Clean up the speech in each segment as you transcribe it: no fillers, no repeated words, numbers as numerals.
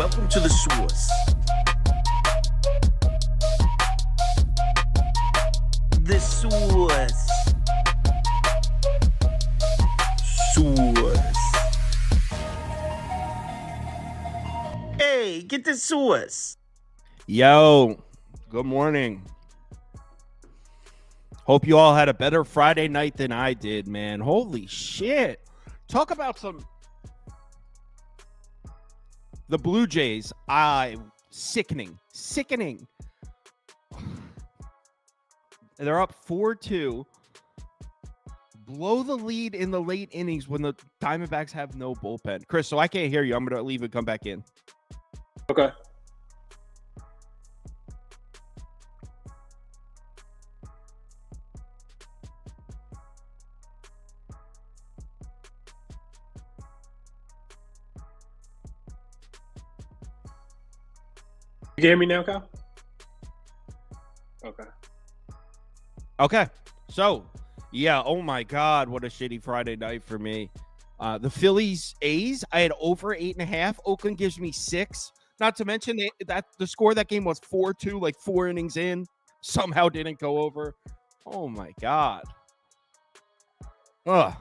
Welcome to the source. The source. Source. Hey, get the source. Yo, good morning. Hope you all had a better Friday night than I did, man. Holy shit. Talk about the Blue Jays. Sickening. They're up 4-2. Blow the lead in the late innings when the Diamondbacks have no bullpen. Chris, so I can't hear you. I'm going to leave and come back in. Okay. You can hear me now, Kyle? Okay. So, yeah, oh my God, what a shitty Friday night for me. The Phillies A's, I had over 8.5. Oakland gives me 6. Not to mention that the score of that game was 4-2, like 4 innings in. Somehow didn't go over. Oh my God. Ugh.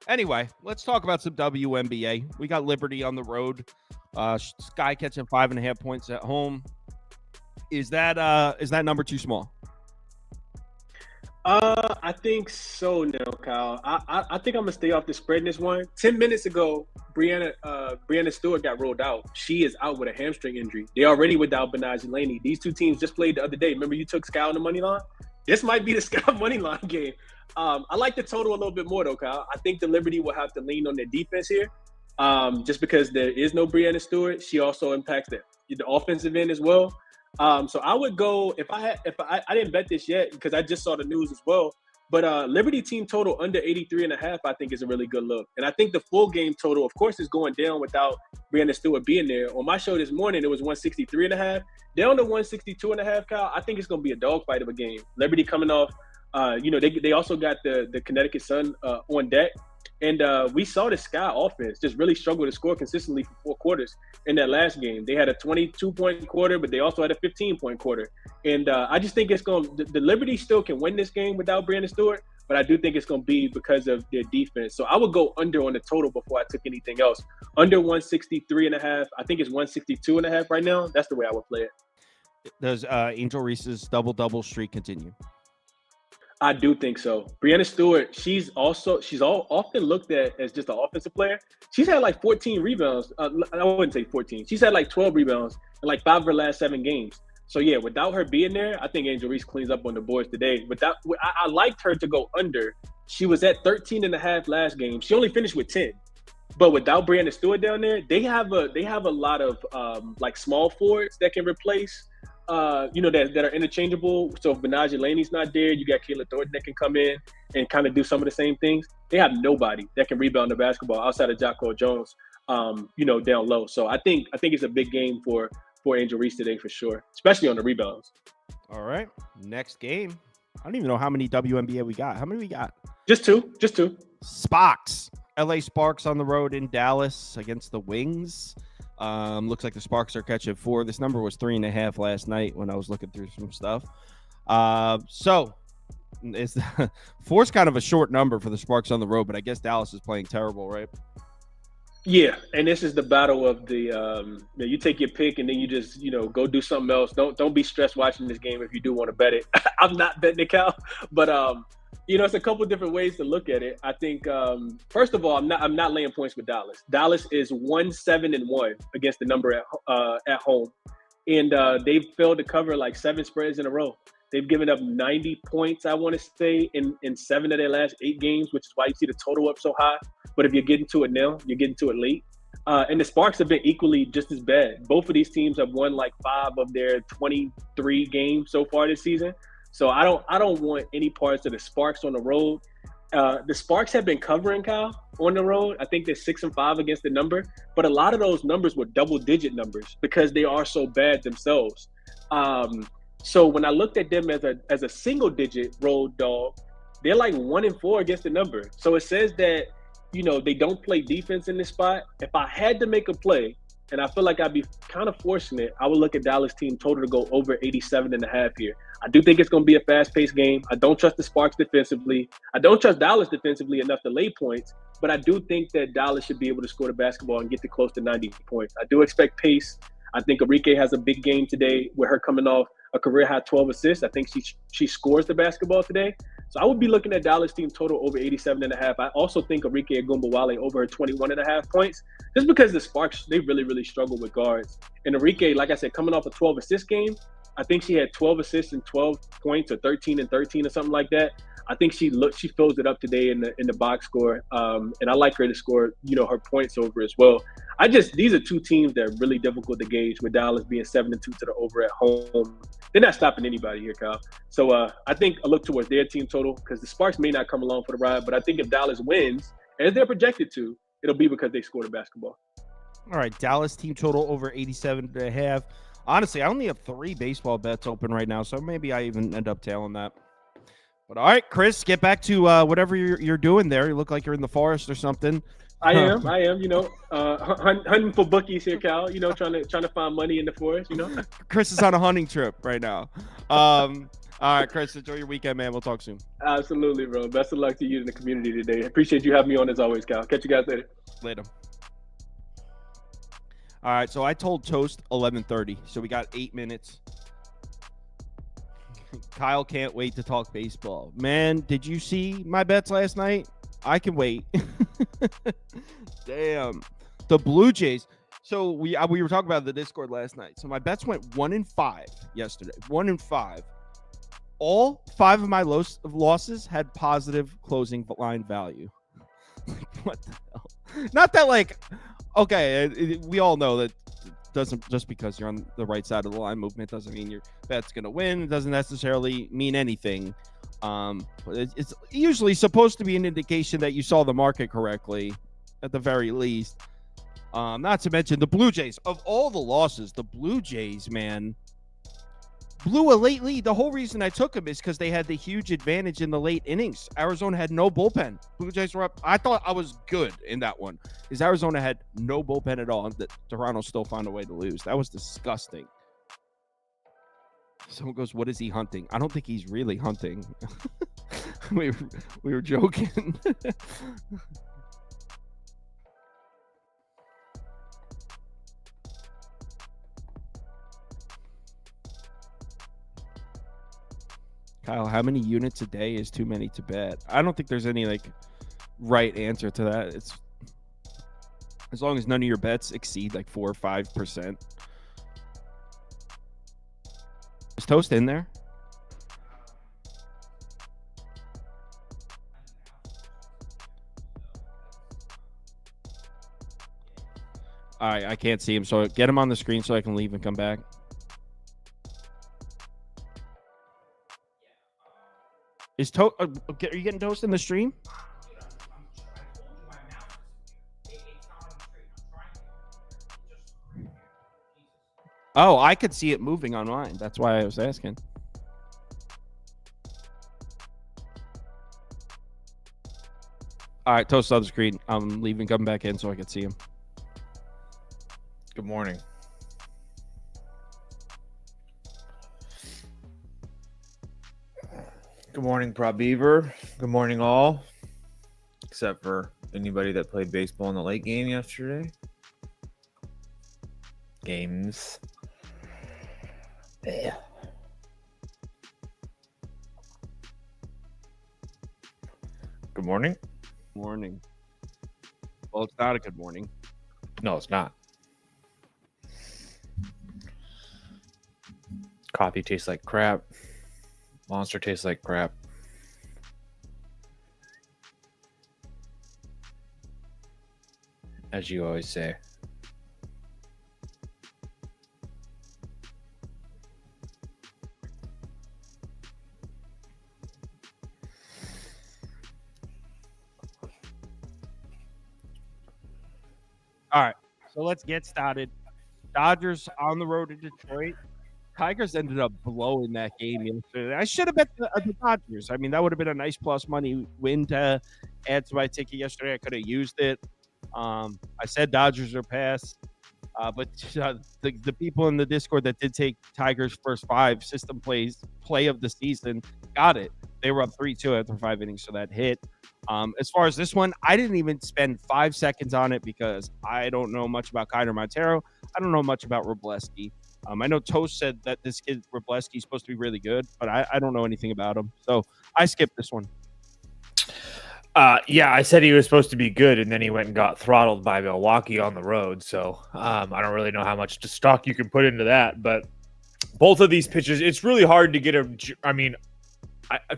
Anyway, let's talk about some WNBA. We got Liberty on the road. Sky catching 5.5 points at home. Is that number too small? I think so now, Kyle. I think I'm gonna stay off the spread in this one. 10 minutes ago, Brianna Stewart got rolled out. She is out with a hamstring injury. They already without Benaji Laney. These two teams just played the other day. Remember you took Sky on the money line? This might be the Sky money line game. I like the total a little bit more though, Kyle. I think the Liberty will have to lean on their defense here. Just because there is no Brianna Stewart. She also impacts the offensive end as well. So I would go if I didn't bet this yet because I just saw the news as well. But Liberty team total under 83.5, I think is a really good look. And I think the full game total, of course, is going down without Brianna Stewart being there. On my show this morning, it was 163.5. Down to 162.5, Kyle. I think it's going to be a dogfight of a game. Liberty coming off, they also got the Connecticut Sun on deck. And we saw the Sky offense just really struggle to score consistently for 4 quarters in that last game. They had a 22-point quarter, but they also had a 15-point quarter. And I just think the Liberty still can win this game without Brianna Stewart, but I do think it's going to be because of their defense. So I would go under on the total before I took anything else. Under 163.5. I think it's 162.5 right now. That's the way I would play it. Does Angel Reese's double-double streak continue? I do think so. Brianna Stewart, she's often looked at as just an offensive player. She's had like 14 rebounds. I wouldn't say 14. She's had like 12 rebounds in like 5 of her last 7 games. So yeah, without her being there, I think Angel Reese cleans up on the boards today. I liked her to go under. She was at 13.5 last game. She only finished with 10. But without Brianna Stewart down there, they have a lot of like small forwards that can replace. That are interchangeable. So if Benaji Laney's not there, you got Kayla Thornton that can come in and kind of do some of the same things. They have nobody that can rebound the basketball outside of Jocko Jones, down low. So I think it's a big game for Angel Reese today for sure, especially on the rebounds. All right, next game. I don't even know how many WNBA we got. How many we got? Just two. Sparks. LA Sparks on the road in Dallas against the Wings. Looks like the Sparks are catching 4. This number was 3.5 last night when I was looking through some stuff. So it's 4's kind of a short number for the Sparks on the road, but I guess Dallas is playing terrible, right? Yeah, and this is the battle of the you take your pick and then you just go do something else. Don't be stressed watching this game if you do want to bet it. I'm not betting it, Cal, but it's a couple different ways to look at it. I think first of all, I'm not laying points with Dallas. Dallas is 1-7-1 against the number at home, and they've failed to cover like 7 spreads in a row. They've given up 90 points, I want to say, in 7 of their last 8 games, which is why you see the total up so high. But if you're getting to it now, you're getting to it late. And the Sparks have been equally just as bad. Both of these teams have won like 5 of their 23 games so far this season. So I don't want any parts of the Sparks on the road. The Sparks have been covering, Kyle, on the road. I think they're 6-5 against the number, but a lot of those numbers were double-digit numbers because they are so bad themselves. So when I looked at them as a single-digit road dog, they're like 1-4 against the number. So it says that they don't play defense in this spot. If I had to make a play, and I feel like I'd be kind of forcing it, I would look at Dallas team total to go over 87.5 here. I do think it's going to be a fast-paced game. I don't trust the Sparks defensively. I don't trust Dallas defensively enough to lay points, but I do think that Dallas should be able to score the basketball and get to close to 90 points. I do expect pace. I think Enrique has a big game today with her coming off a career-high 12 assists. I think she scores the basketball today. So I would be looking at Dallas team total over 87.5. I also think Enrique Agumbawale over her 21.5 points, just because the Sparks, they really, really struggle with guards. And Enrique, like I said, coming off a 12 assist game, I think she had 12 assists and 12 points, or 13 and 13 or something like that. I think she fills it up today in the box score, and I like her to score, her points over as well. These are two teams that are really difficult to gauge, with Dallas being 7-2 to the over at home. They're not stopping anybody here, Kyle. So I think I look towards their team total, because the Sparks may not come along for the ride, but I think if Dallas wins, as they're projected to, it'll be because they scored a basketball. All right, Dallas team total over 87.5. Honestly, I only have 3 baseball bets open right now, so maybe I even end up tailing that. But all right, Chris, get back to whatever you're doing there. You look like you're in the forest or something. I am. Hunting for bookies here, Cal. Trying to find money in the forest. Chris is on a hunting trip right now. All right, Chris, enjoy your weekend, man. We'll talk soon. Absolutely, bro. Best of luck to you in the community today. Appreciate you having me on as always, Cal. Catch you guys later. Later. All right, so I told Toast 11:30, so we got 8 minutes. Kyle can't wait to talk baseball. Man, did you see my bets last night? I can wait. Damn. The Blue Jays. So we were talking about the Discord last night. So my bets went 1-5 yesterday. 1-5. All 5 of my losses had positive closing line value. What the hell? Not that okay, we all know that doesn't, just because you're on the right side of the line movement doesn't mean your bet's going to win. It doesn't necessarily mean anything. But it's usually supposed to be an indication that you saw the market correctly, at the very least. Not to mention the Blue Jays. Of all the losses, the Blue Jays, man, blew a late lead. The whole reason I took them is because they had the huge advantage in the late innings. Arizona had no bullpen. Blue Jays were up. I thought I was good in that one, because Arizona had no bullpen at all, and Toronto still found a way to lose. That was disgusting. Someone goes, what is he hunting? I don't think he's really hunting. we were joking. Kyle, how many units a day is too many to bet? I don't think there's any right answer to that. It's as long as none of your bets exceed 4 or 5%. Is Toast in there? All right, I can't see him, so get him on the screen so I can leave and come back. Is Toast? Are you getting Toast in the stream? Oh, I could see it moving on mine. That's why I was asking. All right, Toast on the screen. I'm leaving, coming back in so I can see him. Good morning. Good morning, Prop Beaver. Good morning, all. Except for anybody that played baseball in the late game yesterday. Games. Yeah. Good morning. Morning. Well, it's not a good morning. No, it's not. Coffee tastes like crap. Monster tastes like crap. As you always say. All right, so let's get started. Dodgers on the road to Detroit. Tigers ended up blowing that game yesterday. I should have bet the Dodgers. I mean, that would have been a nice plus money win to add to my ticket yesterday. I could have used it. I said Dodgers are pass. But the people in the Discord that did take Tigers' first 5 system play of the season got it. They were up 3-2 after 5 innings, so that hit. As far as this one, I didn't even spend 5 seconds on it because I don't know much about Kyler Montero. I don't know much about Robleski. I know Toast said that this kid Robleski is supposed to be really good, but I don't know anything about him. So I skipped this one. Yeah, I said he was supposed to be good, and then he went and got throttled by Milwaukee on the road. So I don't really know how much stock you can put into that. But both of these pitches, it's really hard to get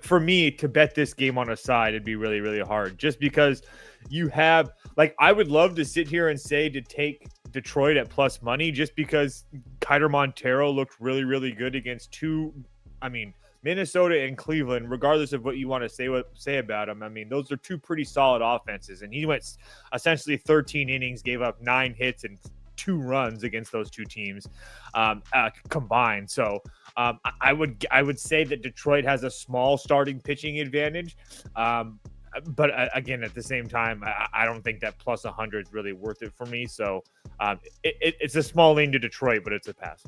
for me to bet this game on a side, it'd be really, really hard. Just because you have, I would love to sit here and say to take Detroit at plus money, just because Kyler Montero looked really, really good against Minnesota and Cleveland, regardless of what you want to say about him. I mean, those are 2 pretty solid offenses, and he went essentially 13 innings, gave up 9 hits and 2 runs against those 2 teams combined. So I would say that Detroit has a small starting pitching advantage. But again, at the same time, I don't think that plus 100 is really worth it for me. So it's a small lean to Detroit, but it's a pass.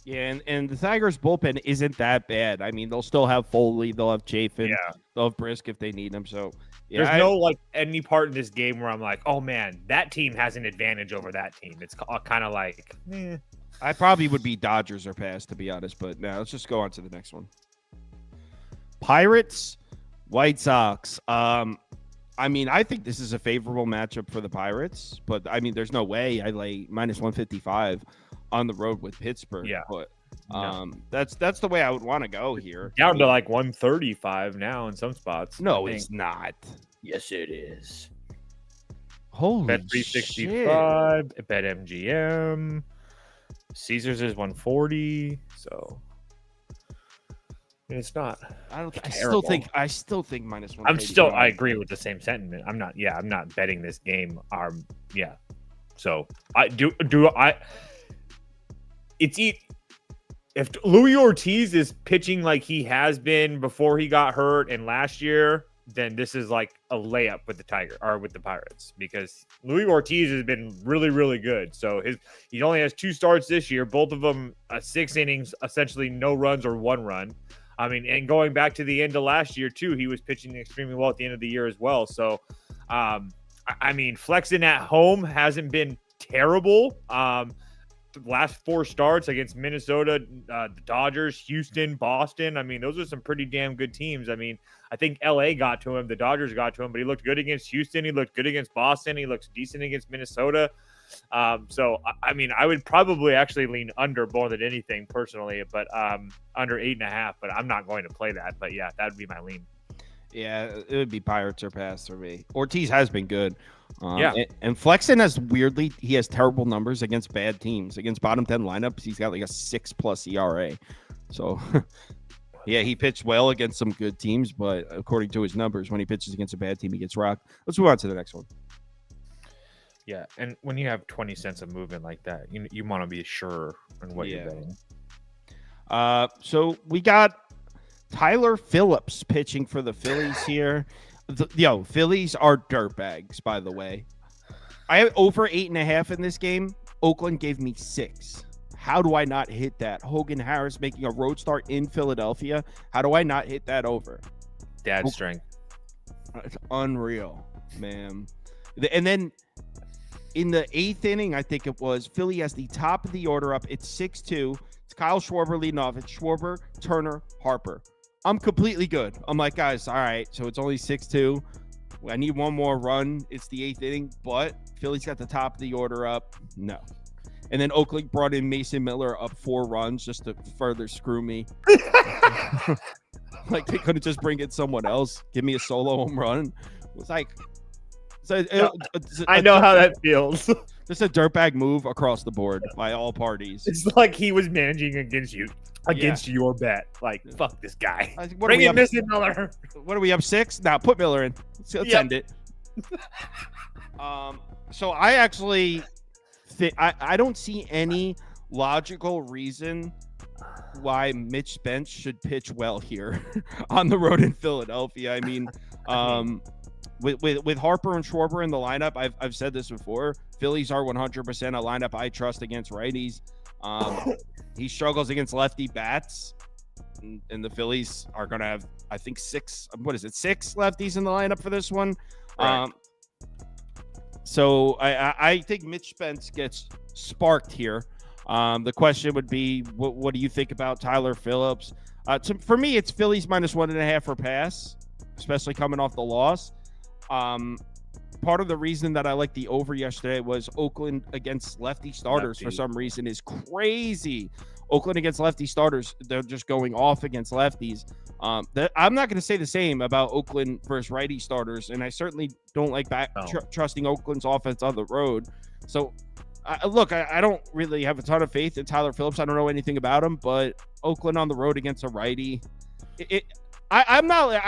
Yeah, and the Tigers bullpen isn't that bad. I mean, they'll still have Foley, they'll have Chafin, they'll have Brisk if they need him. So there's no any part in this game where I'm like, oh man, that team has an advantage over that team. It's kind of like, I probably would be Dodgers or pass, to be honest. But now let's just go on to the next one. Pirates, White Sox. I think this is a favorable matchup for the Pirates, but I mean, there's no way I lay minus 155 on the road with Pittsburgh. Yeah. But that's the way I would want to go here. Down to 135 now in some spots. No, it's not. Yes, it is. Holy Bet 365. shit. Bet MGM. Caesars is 140. So it's not. I still think minus 1. I agree with the same sentiment. I'm not betting this game. So if Louis Ortiz is pitching like he has been before he got hurt and last year, then this is like a layup with the Pirates, because Louis Ortiz has been really, really good. So he only has 2 starts this year, both of them 6 innings, essentially no runs or 1 run. I mean, and going back to the end of last year too, he was pitching extremely well at the end of the year as well. So, flexing at home hasn't been terrible. The last 4 starts against Minnesota, the Dodgers, Houston, Boston. I mean, those are some pretty damn good teams. I mean, I think LA got to him, the Dodgers got to him, but he looked good against Houston. He looked good against Boston. He looks decent against Minnesota. I would probably actually lean under more than anything personally, but under 8.5, but I'm not going to play that. But yeah, that would be my lean. Yeah, it would be Pirates or pass for me. Ortiz has been good. And Flexen he has terrible numbers against bad teams. Against bottom 10 lineups, he's got like a 6+ ERA. So, yeah, he pitched well against some good teams, but according to his numbers, when he pitches against a bad team, he gets rocked. Let's move on to the next one. Yeah, and when you have 20 cents of movement like that, you want to be sure on what you're betting. So we got Tyler Phillips pitching for the Phillies here. Phillies are dirtbags, by the way. I have over 8.5 in this game. Oakland gave me 6. How do I not hit that? Hogan Harris making a road start in Philadelphia. How do I not hit that over? Dad strength. It's unreal, man. And then in the 8th inning, I think it was, Philly has the top of the order up. It's 6-2. It's Kyle Schwarber leading off. It's Schwarber, Turner, Harper. I'm completely good. I'm like, guys, all right, so it's only 6-2. I need one more run. It's the 8th inning, but Philly's got the top of the order up. No. And then Oakland brought in Mason Miller up 4 runs just to further screw me. Like, they couldn't just bring in someone else. Give me a solo home run. It was like... I know how that feels. Just a dirtbag move across the board by all parties. It's like he was managing against your bet. Like, fuck this guy. Bring in Mason Miller. What are we up 6? Now put Miller in. Let's end it. So I actually I don't see any logical reason why Mitch Spence should pitch well here on the road in Philadelphia. I mean, with Harper and Schwarber in the lineup, I've said this before. Phillies are 100% a lineup I trust against righties. He struggles against lefty bats, and the Phillies are going to have, I think, six lefties in the lineup for this one. Right. So I think Mitch Spence gets sparked here. The question would be, what do you think about Tyler Phillips? For me, it's Phillies -1.5 for pass, especially coming off the loss. Part of the reason that I liked the over yesterday was Oakland against lefty starters for some reason is crazy. Oakland against lefty starters, they're just going off against lefties. I'm not going to say the same about Oakland versus righty starters, and I certainly don't like trusting Oakland's offense on the road. So, look, I don't really have a ton of faith in Tyler Phillips. I don't know anything about him, but Oakland on the road against a righty, I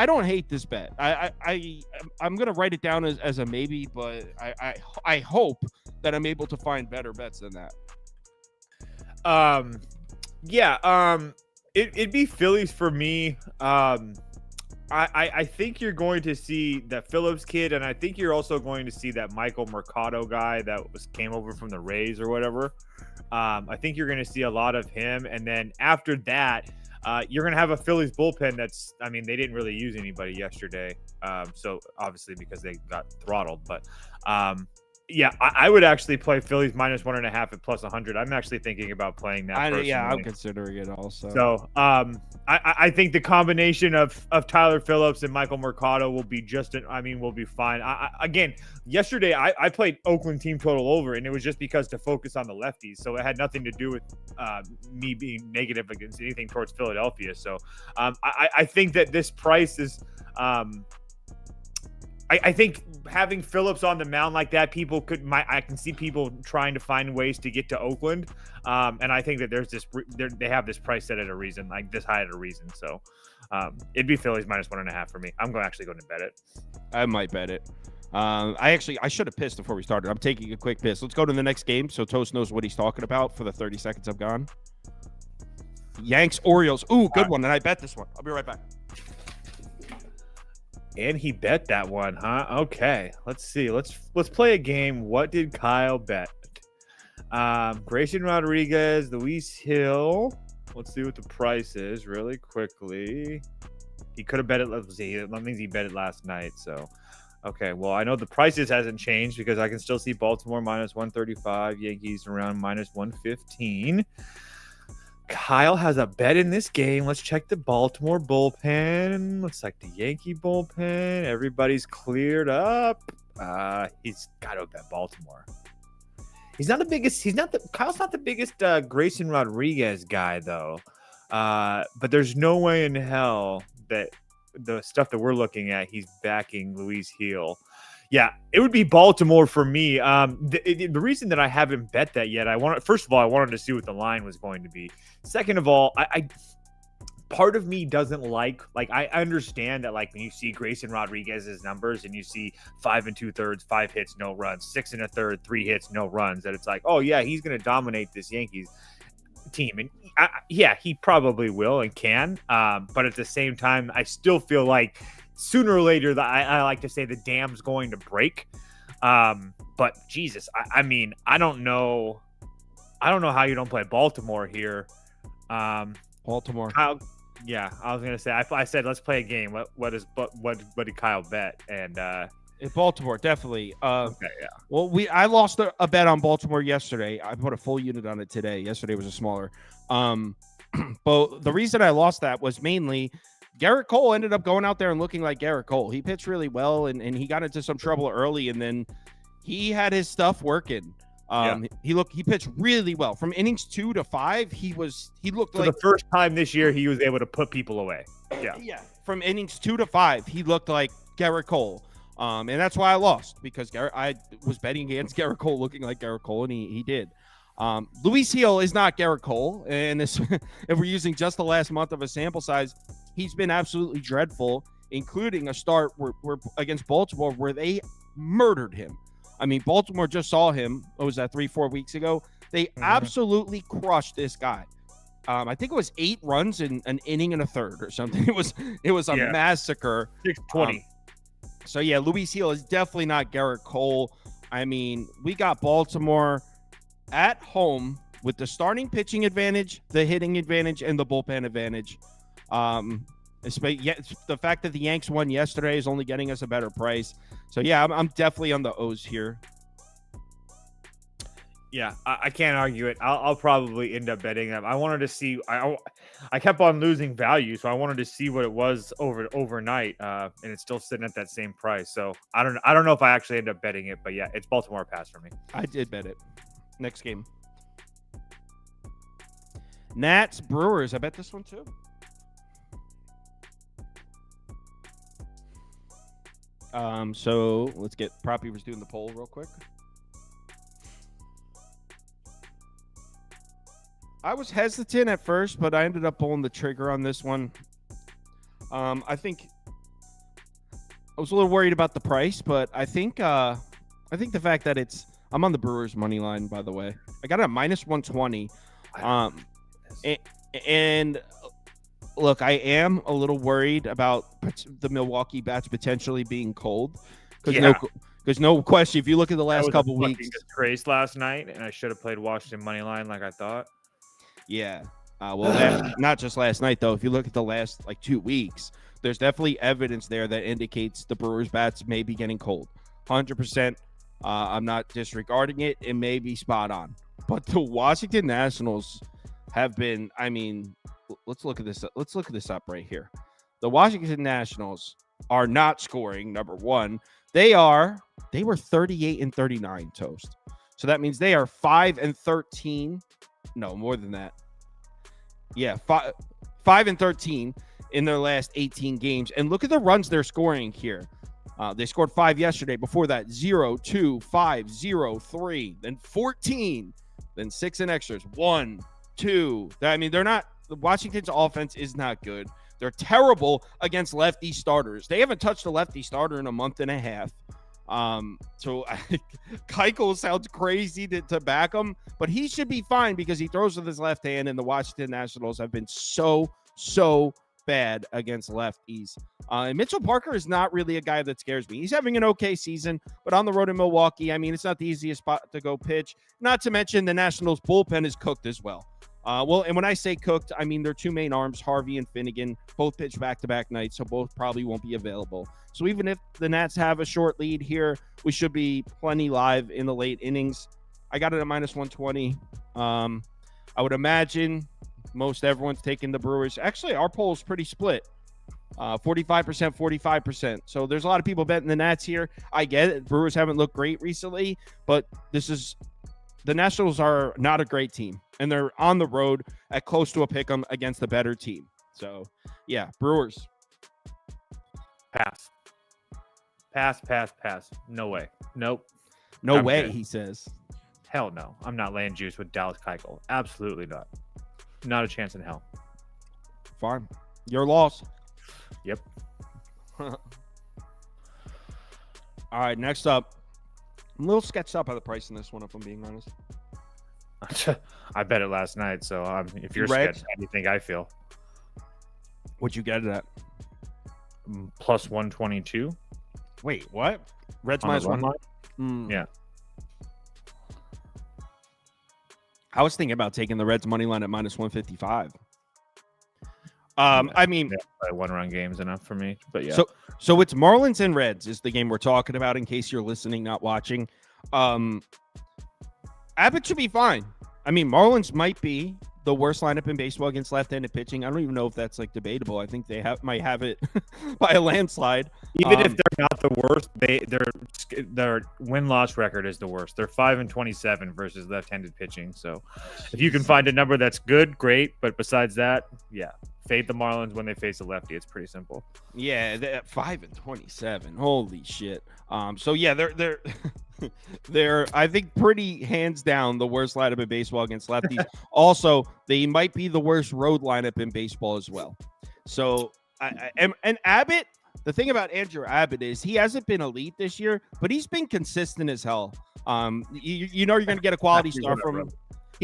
don't hate this bet. I'm gonna write it down as a maybe, but I hope that I'm able to find better bets than that. It'd be Phillies for me. I think you're going to see that Phillips kid, and I think you're also going to see that Michael Mercado guy that came over from the Rays or whatever. I think you're going to see a lot of him, and then after that, you're going to have a Phillies bullpen they didn't really use anybody yesterday. So obviously because they got throttled, but I would actually play Phillies -1.5 at +100. I'm actually thinking about playing that. I'm considering it also. So I think the combination of Tyler Phillips and Michael Mercado will be will be fine. Again, yesterday I played Oakland team total over, and it was just because to focus on the lefties. So it had nothing to do with me being negative against anything towards Philadelphia. So I think that this price is. I think having Phillips on the mound like that, I can see people trying to find ways to get to Oakland. And I think that they have this price set at a reason, like this high at a reason. So it'd be Phillies -1.5 for me. I'm actually going to bet it. I might bet it. I should have pissed before we started. I'm taking a quick piss. Let's go to the next game so Toast knows what he's talking about for the 30 seconds I've gone. Yanks, Orioles. Ooh, good one. And I bet this one. I'll be right back. And he bet that one, huh? Okay, let's see. Let's play a game. What did Kyle bet? Grayson Rodriguez, Luis Hill. Let's see what the price is really quickly. He could have bet it. Let's see. That means he bet it last night. So, okay. Well, I know the prices hasn't changed because I can still see Baltimore -135, Yankees around -115. Kyle has a bet in this game. Let's check the Baltimore bullpen. Looks like the Yankee bullpen. Everybody's cleared up. He's got to bet Baltimore. Kyle's not the biggest Grayson Rodriguez guy though. But there's no way in hell that the stuff that we're looking at, he's backing Luis Hill. Yeah, it would be Baltimore for me. The reason that I haven't bet that yet, first of all, I wanted to see what the line was going to be. Second of all, I part of me doesn't like I understand that when you see Grayson Rodriguez's numbers and you see 5 2/3, 5 hits, no runs, 6 1/3, 3 hits, no runs, that it's like, oh yeah, he's going to dominate this Yankees team, and he probably will and can. But at the same time, I still feel like sooner or later, I like to say the dam's going to break. But Jesus, I don't know how you don't play Baltimore here. Baltimore. I was gonna say. I said let's play a game. What did Kyle bet? And Baltimore definitely. Okay, yeah. Well, I lost a bet on Baltimore yesterday. I put a full unit on it today. Yesterday was a smaller. But the reason I lost that was mainly Garrett Cole ended up going out there and looking like Garrett Cole. He pitched really well, and he got into some trouble early, and then he had his stuff working. He pitched really well from innings 2 to 5. He looked like the first time this year he was able to put people away. Yeah. From innings 2 to 5, he looked like Garrett Cole. And that's why I lost, because I was betting against Garrett Cole looking like Garrett Cole, and he did. Luis Hill is not Garrett Cole, and this, if we're using just the last month of a sample size, he's been absolutely dreadful, including a start where against Baltimore where they murdered him. I mean, Baltimore just saw him. What was that, 3-4 weeks ago? They absolutely crushed this guy. I think it was 8 runs in an inning and a third or something. It was a massacre. 620. So, yeah, Luis Hill is definitely not Garrett Cole. I mean, we got Baltimore at home with the starting pitching advantage, the hitting advantage, and the bullpen advantage. The fact that the Yanks won yesterday is only getting us a better price. So, yeah, I'm definitely on the O's here. Yeah, I can't argue it. I'll probably end up betting them. I wanted to see. I kept on losing value, so I wanted to see what it was overnight, and it's still sitting at that same price. So I don't know if I actually end up betting it, but yeah, it's Baltimore pass for me. I did bet it. Next game, Nats Brewers. I bet this one too. So let's get Proppy was doing the poll real quick. I was hesitant at first, but I ended up pulling the trigger on this one. I think I was a little worried about the price, but I think the fact that I'm on the Brewers money line, by the way. I got it at minus 120. And look, I am a little worried about the Milwaukee bats potentially being cold. Because no question, if you look at the last couple weeks, disgrace last night, and I should have played Washington money line like I thought. Yeah. Not just last night, though. If you look at the last 2 weeks, there's definitely evidence there that indicates the Brewers bats may be getting cold. 100%. I'm not disregarding it. It may be spot on. But the Washington Nationals have been, let's look at this. Let's look at this up right here. The Washington Nationals are not scoring, number one. They were 38-39, Toast. So that means they are 5-13. No, more than that. Yeah, 5-13 in their last 18 games. And look at the runs they're scoring here. They scored 5 yesterday. Before that, 0, 2, 5, 0, 3, then 14, then 6 in extras. 1, 2. They're not. Washington's offense is not good. They're terrible against lefty starters. They haven't touched a lefty starter in a month and a half. So Keuchel sounds crazy to back him, but he should be fine because he throws with his left hand, and the Washington Nationals have been so bad against lefties. And Mitchell Parker is not really a guy that scares me. He's having an okay season, but on the road in Milwaukee, it's not the easiest spot to go pitch. Not to mention the Nationals bullpen is cooked as well. And when I say cooked, their two main arms, Harvey and Finnegan, both pitch back-to-back nights, so both probably won't be available. So even if the Nats have a short lead here, we should be plenty live in the late innings. I got it at minus 120. I would imagine most everyone's taking the Brewers. Actually, our poll is pretty split. 45%, 45%. So there's a lot of people betting the Nats here. I get it. Brewers haven't looked great recently, but the Nationals are not a great team, and they're on the road at close to a pick'em against the better team. So, yeah, Brewers. Pass. No way. Nope. No way, he says. Hell no. I'm not laying juice with Dallas Keuchel. Absolutely not. Not a chance in hell. Fine. Your loss. Yep. All right, next up. I'm a little sketched up by the price in this one, if I'm being honest. I bet it last night, so if you're Reds? sketched, how do you think I feel? What'd you get it at? Plus 122. Wait, what? Reds On minus the run 1. line? Yeah. I was thinking about taking the Reds money line at minus 155. Yeah, one-run game's enough for me, but yeah. So it's Marlins and Reds is the game we're talking about. In case you're listening, not watching, Abbott should be fine. Marlins might be the worst lineup in baseball against left-handed pitching. I don't even know if that's debatable. I think they might have it by a landslide. Even if they're not the worst, their win-loss record is the worst. They're 5-27 versus left-handed pitching. So if you can find a number that's good, great. But besides that, yeah, fade the Marlins when they face a lefty. It's pretty simple. Yeah, they're at 5-27. Holy shit. So yeah, they're they're I think pretty hands down the worst lineup in baseball against lefties. Also, they might be the worst road lineup in baseball as well. So and Abbott, the thing about Andrew Abbott is he hasn't been elite this year, but he's been consistent as hell. You're going to get a quality start from him.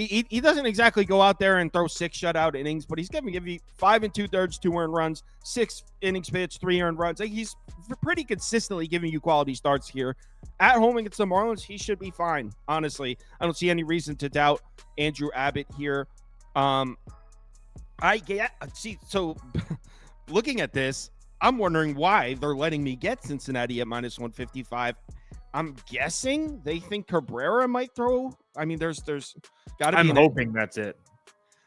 He doesn't exactly go out there and throw 6 shutout innings, but he's going to give you 5 2/3, 2 earned runs, 6 innings pitched, 3 earned runs. Like, he's pretty consistently giving you quality starts here. At home against the Marlins, he should be fine. Honestly, I don't see any reason to doubt Andrew Abbott here. So looking at this, I'm wondering why they're letting me get Cincinnati at -155. I'm guessing they think Cabrera might throw. I mean, there's got to be. I'm hoping that's it.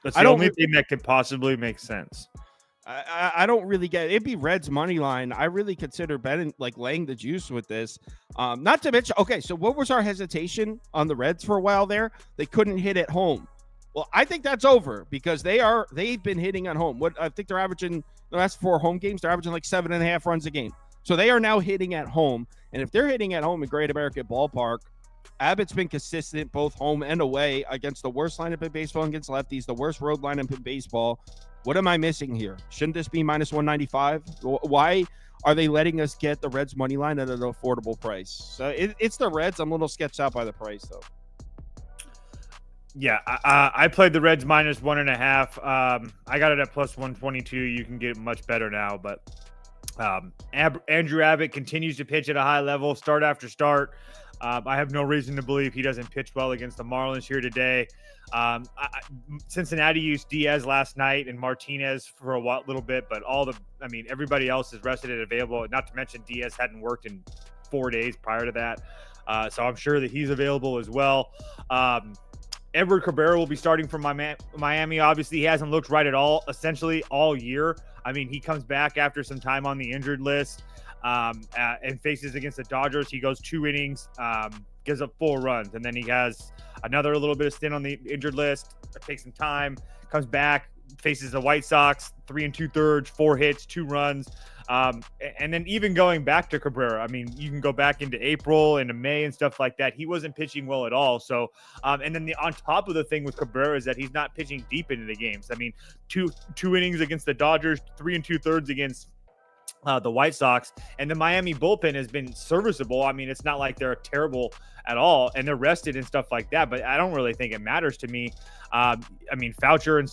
That's the only thing that could possibly make sense. I don't really get it. It'd be Reds money line. I really consider betting, like laying the juice with this. Not to mention, okay, so what was our hesitation on the Reds for a while there? They couldn't hit at home. Well, I think that's over because they've been hitting at home. What I think they're averaging the last 4 home games, they're averaging like 7.5 runs a game. So they are now hitting at home. And if they're hitting at home in Great American Ballpark, Abbott's been consistent both home and away against the worst lineup in baseball against lefties, the worst road lineup in baseball. What am I missing here? Shouldn't this be -195? Why are they letting us get the Reds money line at an affordable price? So it's the Reds. I'm a little sketched out by the price, though. Yeah, I played the Reds -1.5. I got it at +122. You can get it much better now, but Andrew Abbott continues to pitch at a high level, start after start. I have no reason to believe he doesn't pitch well against the Marlins here today. Cincinnati used Diaz last night and Martinez for a little bit, but everybody else is rested and available. Not to mention Diaz hadn't worked in 4 days prior to that, so I'm sure that he's available as well. Edward Cabrera will be starting for Miami. Obviously, he hasn't looked right at all, essentially all year. I mean, he comes back after some time on the injured list and faces against the Dodgers. He goes 2 innings, gives up 4 runs, and then he has another little bit of stint on the injured list. Takes some time, comes back, faces the White Sox, 3 2/3, 4 hits, 2 runs. And then even going back to Cabrera, I mean, you can go back into April, into May and stuff like that. He wasn't pitching well at all. So, and then on top of the thing with Cabrera is that he's not pitching deep into the games. I mean, two innings against the Dodgers, 3 2/3 against the White Sox, and the Miami bullpen has been serviceable. I mean, it's not like they're terrible at all, and they're rested and stuff like that, but I don't really think it matters to me. I mean, Foucher and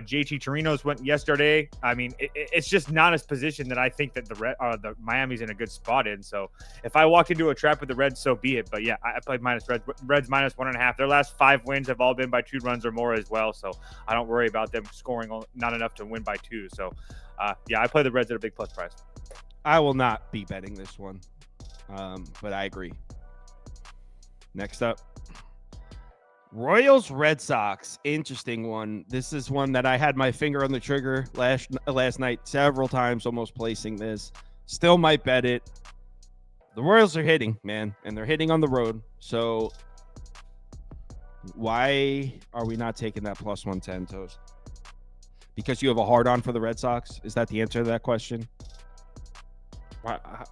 JT Torinos went yesterday. I mean, it's just not his position that I think that the Miami's in a good spot in. So if I walked into a trap with the Reds, so be it. But yeah, I played Reds -1.5. Their last 5 wins have all been by 2 runs or more as well. So I don't worry about them scoring not enough to win by 2. So yeah, I play the Reds at a big plus price. I will not be betting this one, but I agree. Next up, Royals Red Sox. Interesting one. This is one that I had my finger on the trigger last night several times, almost placing this. Still might bet it. The Royals are hitting, man, and they're hitting on the road. So why are we not taking that +110, Toast? Because you have a hard on for the Red Sox? Is that the answer to that question?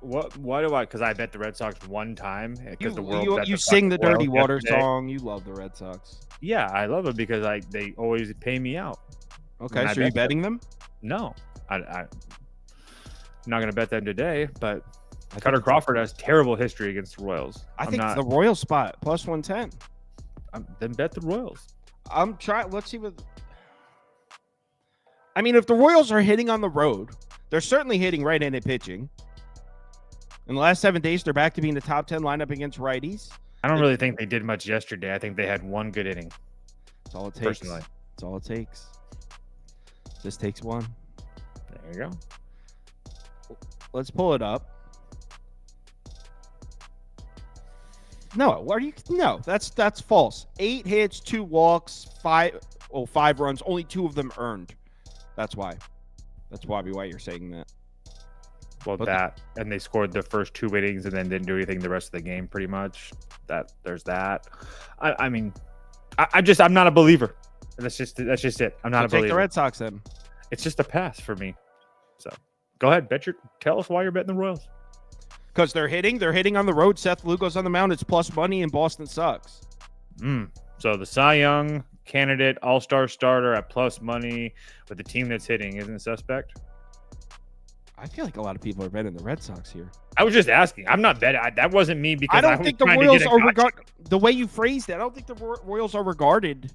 Why do I? Because I bet the Red Sox one time. You sing the Dirty Water song. You love the Red Sox. Yeah, I love it because they always pay me out. Okay, so are you betting them? No, I'm not going to bet them today. But Cutter Crawford has terrible history against the Royals. I think the Royals spot +110. Then bet the Royals. I'm trying. Let's see what. I mean, if the Royals are hitting on the road, they're certainly hitting right-handed pitching. In the last 7 days, they're back to being the top 10 lineup against righties. I don't really think they did much yesterday. I think they had 1 good inning. That's all it takes. Personally. That's all it takes. Just takes 1. There you go. Let's pull it up. No, that's false. 8 hits, 2 walks, 5 runs, only 2 of them earned. That's why. That's probably why you're saying that. Well, and they scored the first 2 innings and then didn't do anything the rest of the game, pretty much. There's that. I mean, I'm not a believer. That's just it. I'm not a believer. Take the Red Sox then. It's just a pass for me. So go ahead, tell us why you're betting the Royals. Because they're hitting on the road. Seth Lugo's on the mound. It's plus money, and Boston sucks. So the Cy Young candidate, all-star starter at plus money with the team that's hitting isn't suspect. I feel like a lot of people are betting the Red Sox here. I was just asking. I'm not betting. That wasn't me because I don't think the Royals are regarded the way you phrased it. I don't think the Royals are regarded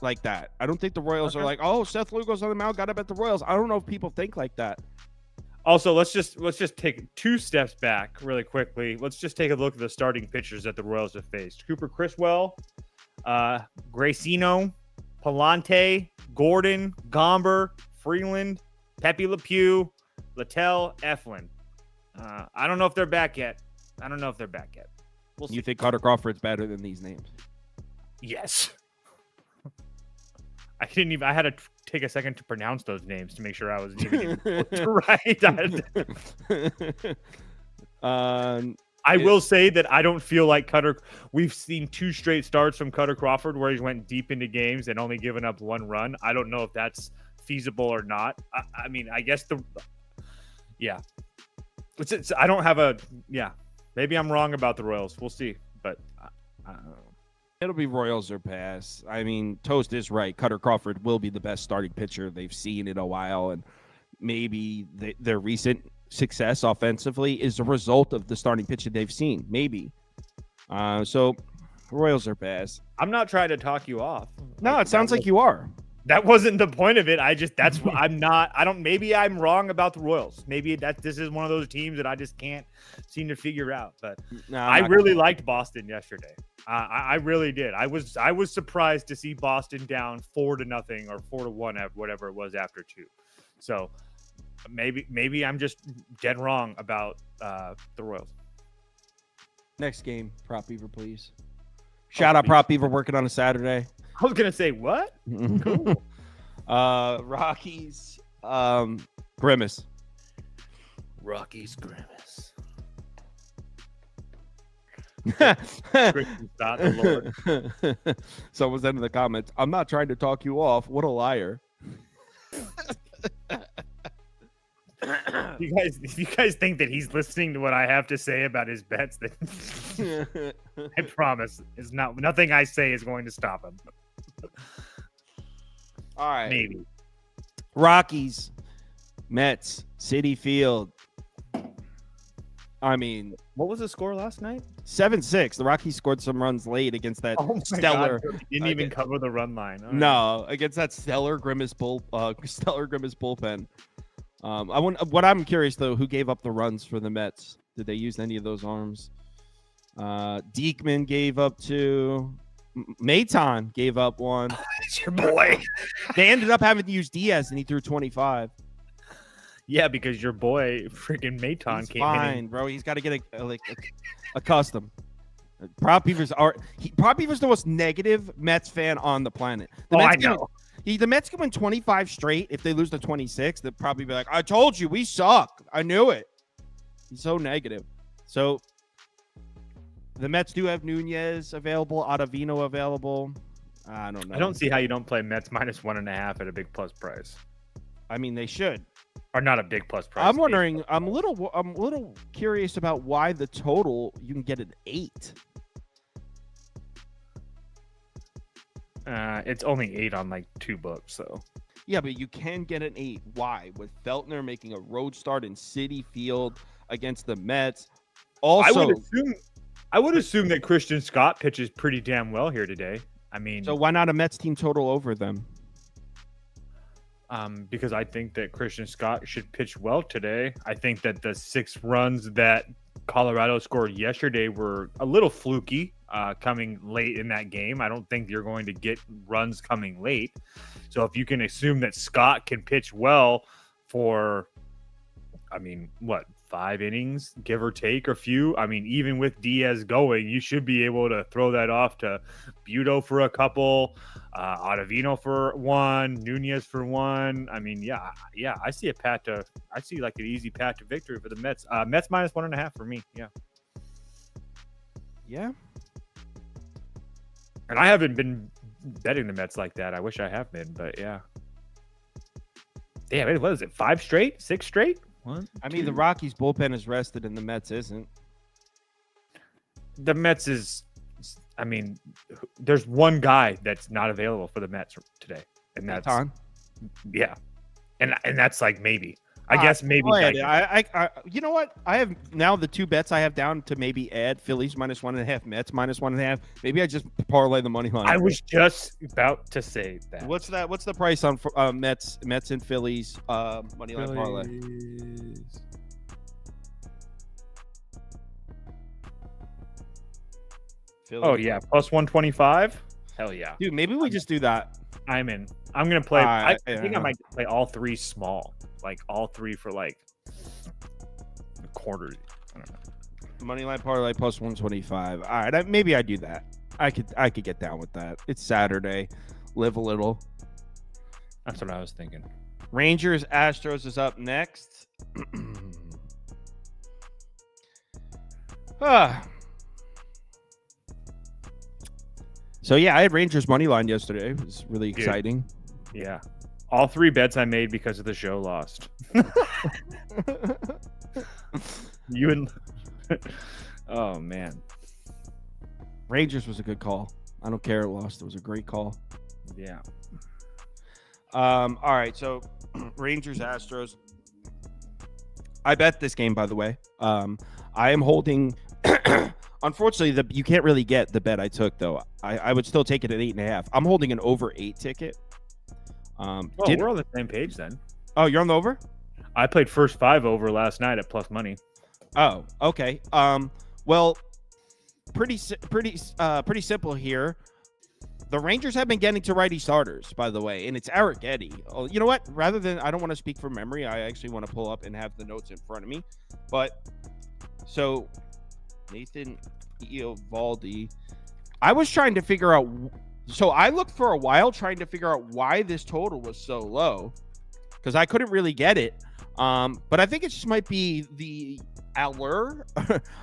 like that. I don't think the Royals are like, oh, Seth Lugo's on the mound, got to bet the Royals. I don't know if people think like that. Also, let's just take 2 steps back really quickly. Let's just take a look at the starting pitchers that the Royals have faced. Cooper Criswell, Gracino, Palante, Gordon, Gomber, Freeland, Pepe Le Pew, Littell, Eflin. I don't know if they're back yet. We'll see. You think Carter Crawford's better than these names? Yes. I had to take a second to pronounce those names to make sure I was giving it right. I will say that I don't feel like we've seen 2 straight starts from Cutter Crawford where he went deep into games and only given up 1 run. I don't know if that's feasible or not. I mean, I guess I don't have maybe I'm wrong about the Royals. We'll see, but I don't know. It'll be Royals or pass. I mean, Toast is right. Cutter Crawford will be the best starting pitcher they've seen in a while, and maybe their recent success offensively is a result of the starting pitcher they've seen. Maybe. So Royals are pass. I'm not trying to talk you off. No, it sounds like you are. That wasn't the point of it. Maybe I'm wrong about the Royals. Maybe this is one of those teams that I just can't seem to figure out. But no, I really liked Boston yesterday. I really did. I was surprised to see Boston down 4-0 or 4-1, whatever it was after 2. So maybe I'm just dead wrong about the Royals. Next game, Prop Beaver, please. Shout out Prop Beaver working on a Saturday. I was gonna say what? Cool. Rockies, Grimace. Rockies, Grimace. Someone's in the comments. I'm not trying to talk you off. What a liar. If you guys think that he's listening to what I have to say about his bets, then I promise it's nothing I say is going to stop him. All right. Maybe. Rockies, Mets, Citi Field. I mean, what was the score last night? 7-6. The Rockies scored some runs late against that stellar. God, didn't even cover the run line. No, against that stellar Grimace bullpen. What I'm curious though, who gave up the runs for the Mets? Did they use any of those arms? Diekman gave up 2. Maton gave up 1. It's your boy. They ended up having to use Diaz, and he threw 25. Yeah, because your boy freaking Maton He's came fine, in. bro. He's got to get accustomed. Prop Beaver's the most negative Mets fan on the planet. I know. The Mets can win 25 straight. If they lose to 26, they'll probably be like, I told you, we suck. I knew it. He's so negative. So the Mets do have Nunez available, Ottavino available. I don't know. I don't see how you don't play Mets minus 1.5 at a big plus price. I mean, they should. Or not a big plus price. I'm wondering. I'm a little curious about why the total you can get an 8. It's only 8 on like 2 books, so. Yeah, but you can get an 8. Why? With Feltner making a road start in Citi Field against the Mets. Also, I would assume that Christian Scott pitches pretty damn well here today. I mean, so why not a Mets team total over them? Because I think that Christian Scott should pitch well today. I think that the 6 runs that Colorado scored yesterday were a little fluky coming late in that game. I don't think you're going to get runs coming late. So if you can assume that Scott can pitch well for, 5 innings, give or take a few. I mean, even with Diaz going, you should be able to throw that off to Budo for a couple, Ottavino for 1, Nunez for 1. I mean, yeah, I see like an easy path to victory for the Mets. Mets minus 1.5 for me. Yeah. Yeah. And I haven't been betting the Mets like that. I wish I have been, but yeah. Damn, what is it? 5 straight? 6 straight? The Rockies bullpen is rested and the Mets isn't. The Mets is, there's one guy that's not available for the Mets today, and that's Maton. Yeah, and that's like maybe. I guess maybe. Go ahead. I you know what? I have now the 2 bets I have down to maybe add Phillies -1.5, Mets -1.5. Maybe I just parlay the money line. I was just about to say that. What's that? What's the price on Mets and Phillies money line parlay? Phillies. Oh yeah, +125. Hell yeah, Dude, maybe we just do that. I'm in. I'm gonna play. I think yeah. I might play all 3 small, like all 3 for like a quarter. I don't know. Money line parlay +125. All right, maybe I do that. I could get down with that. It's Saturday. Live a little. That's what I was thinking. Rangers Astros is up next. So yeah, I had Rangers money line yesterday. It was really exciting. Yeah, all 3 bets I made because of the show lost. You and oh man, Rangers was a good call. I don't care it lost. It was a great call. Yeah. All right, so Rangers Astros. I bet this game, by the way. I am holding. Unfortunately, you can't really get the bet I took, though. I would still take it at 8.5. I'm holding an over 8 ticket. We're on the same page then. Oh, you're on the over? I played first 5 over last night at plus money. Oh, okay. Well, pretty simple here. The Rangers have been getting to righty starters, by the way, and it's Eric Getty. Oh, you know what? Rather than, I don't want to speak from memory. I actually want to pull up and have the notes in front of me. But so Nathan Eovaldi, I was trying to figure out. So I looked for a while trying to figure out why this total was so low because I couldn't really get it. But I think it just might be the allure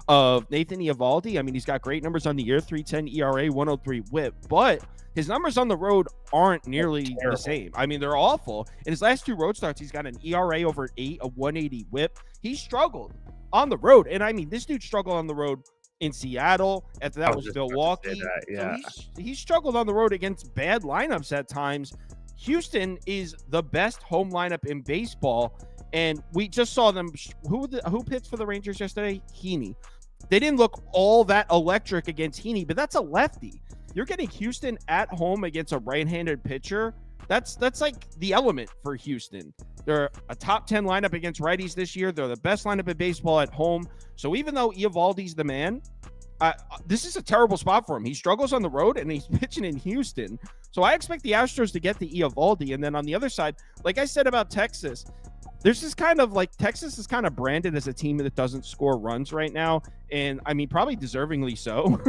of Nathan Eovaldi. I mean, he's got great numbers on the year, 3.10 ERA, 103 WHIP, but his numbers on the road aren't nearly the same. I mean, they're awful. In his last 2 road starts, he's got an ERA over 8, a 180 WHIP. He struggled on the road, and I mean, this dude struggled on the road in Seattle. After that was Milwaukee. Yeah. So he struggled on the road against bad lineups at times. Houston is the best home lineup in baseball. And we just saw them. Who pitched for the Rangers yesterday? Heaney. They didn't look all that electric against Heaney, but that's a lefty. You're getting Houston at home against a right-handed pitcher. That's like the element for Houston. They're a top 10 lineup against righties this year. They're the best lineup in baseball at home. So even though Eovaldi's the man, this is a terrible spot for him. He struggles on the road, and he's pitching in Houston. So I expect the Astros to get the Eovaldi. And then on the other side, like I said about Texas, there's this kind of like Texas is kind of branded as a team that doesn't score runs right now. And I mean, probably deservingly so.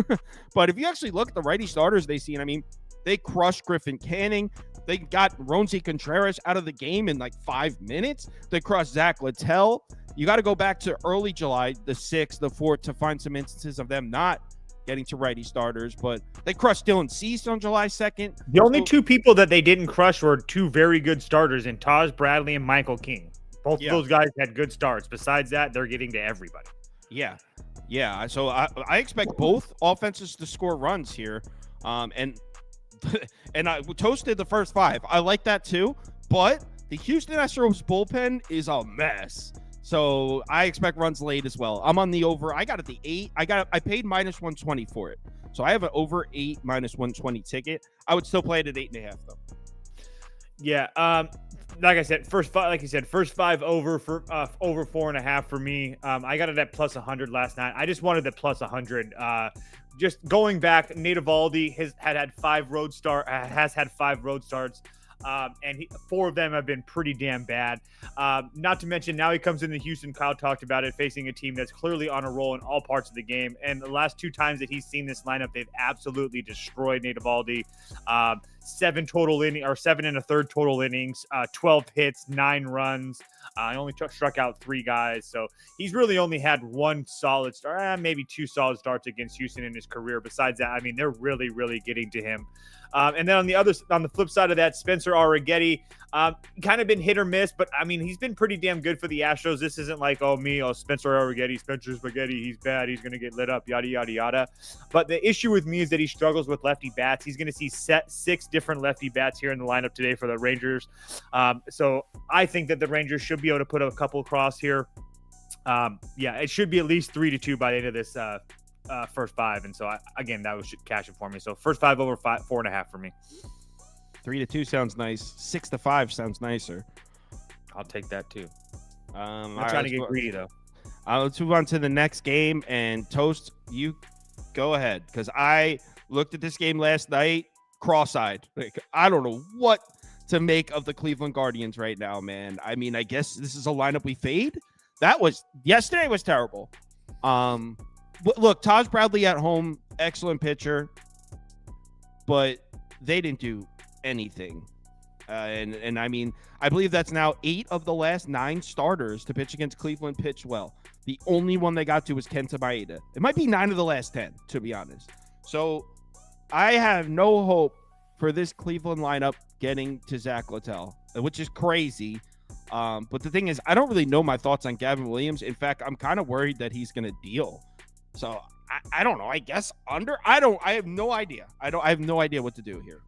But if you actually look at the righty starters they see, and I mean, they crushed Griffin Canning. They got Ronzi Contreras out of the game in like 5 minutes. They crushed Zach Littell. You got to go back to early July, the 6th, the 4th, to find some instances of them not getting to righty starters. But they crushed Dylan Cease on July 2nd. The only 2 people that they didn't crush were 2 very good starters in Taj Bradley and Michael King. Both of those guys had good starts. Besides that, they're getting to everybody. Yeah. So I expect both offenses to score runs here. And I toasted the first 5. I like that too. But the Houston Astros bullpen is a mess. So I expect runs late as well. I'm on the over. I got it the 8. I paid -120 for it. So I have an over 8 -120 ticket. I would still play it at 8.5 though. Yeah. Like I said, first 5 over for over 4.5 for me. I got it at +100 last night. I just wanted it +100. Just going back, Nate Eovaldi has had 5 road starts. And 4 of them have been pretty damn bad. Not to mention, now he comes into Houston. Kyle talked about it, facing a team that's clearly on a roll in all parts of the game. And the last 2 times that he's seen this lineup, they've absolutely destroyed Nate Eovaldi. 7 1/3 total innings, 12 hits, 9 runs. I only struck out 3 guys. So he's really only had 1 solid start, maybe 2 solid starts against Houston in his career. Besides that, I mean, they're really, really getting to him. And then on the flip side of that, Spencer Arrighetti, kind of been hit or miss, but I mean, he's been pretty damn good for the Astros. This isn't like, Spencer Arrighetti, Spencer Spaghetti, he's bad, he's going to get lit up, yada, yada, yada. But the issue with me is that he struggles with lefty bats. He's going to see 6 different lefty bats here in the lineup today for the Rangers. So I think that the Rangers should be able to put a couple across here. It should be at least 3-2 by the end of this first five. And so, again, that was cash it for me. So first five over 4.5 for me. 3-2 sounds nice. 6-5 sounds nicer. I'll take that too. I'm not trying to get greedy, though. Let's move on to the next game. And Toast, you go ahead. Because I looked at this game last night cross-eyed. Like, I don't know what to make of the Cleveland Guardians right now, man. I mean, I guess this is a lineup we fade. Yesterday was terrible. Look, Taj Bradley at home, excellent pitcher. But they didn't do anything. And I mean, I believe that's now 8 of the last 9 starters to pitch against Cleveland pitched well. The only one they got to was Kenta Maeda. It might be 9 of the last 10, to be honest. So I have no hope for this Cleveland lineup getting to Zach Littell, which is crazy. But the thing is, I don't really know my thoughts on Gavin Williams. In fact, I'm kind of worried that he's going to deal. So I don't know. I guess under. I have no idea. I have no idea what to do here.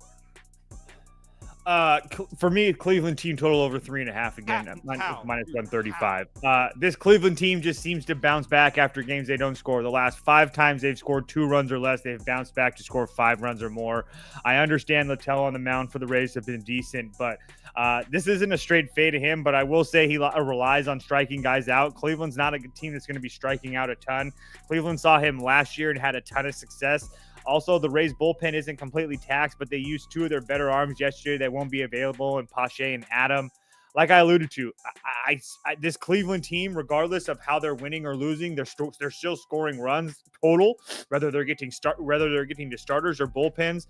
For me, Cleveland team total over 3.5 again, minus 135. This Cleveland team just seems to bounce back after games they don't score. The last 5 times they've scored 2 runs or less, they've bounced back to score 5 runs or more. I understand Littell on the mound for the Rays have been decent, but this isn't a straight fade to him. But I will say he relies on striking guys out. Cleveland's not a good team that's going to be striking out a ton. Cleveland saw him last year and had a ton of success. Also, the Rays bullpen isn't completely taxed, but they used 2 of their better arms yesterday that won't be available in Pache and Adam. Like I alluded to, this Cleveland team, regardless of how they're winning or losing, they're still scoring runs total, whether they're getting to starters or bullpens.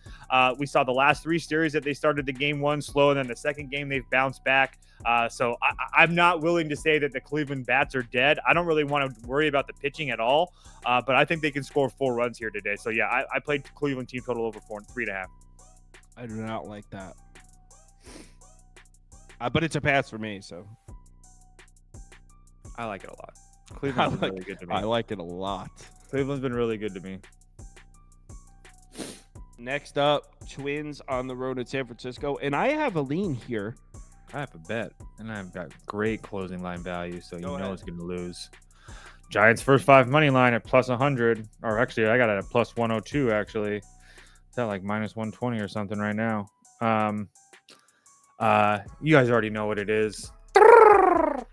We saw the last 3 series that they started the game 1 slow, and then the second game they've bounced back. So I'm not willing to say that the Cleveland bats are dead. I don't really want to worry about the pitching at all, but I think they can score 4 runs here today. So yeah, I played Cleveland team total over 3.5. I do not like that. But it's a pass for me, so. I like it a lot. Cleveland's been really good to me. I like it a lot. Cleveland's been really good to me. Next up, Twins on the road at San Francisco. And I have a lean here. I have a bet, and I've got great closing line value, so Go ahead. It's going to lose. Giants first 5 money line at plus 100. Or actually, I got it at plus 102, actually. It's at like minus 120 or something right now. You guys already know what it is. The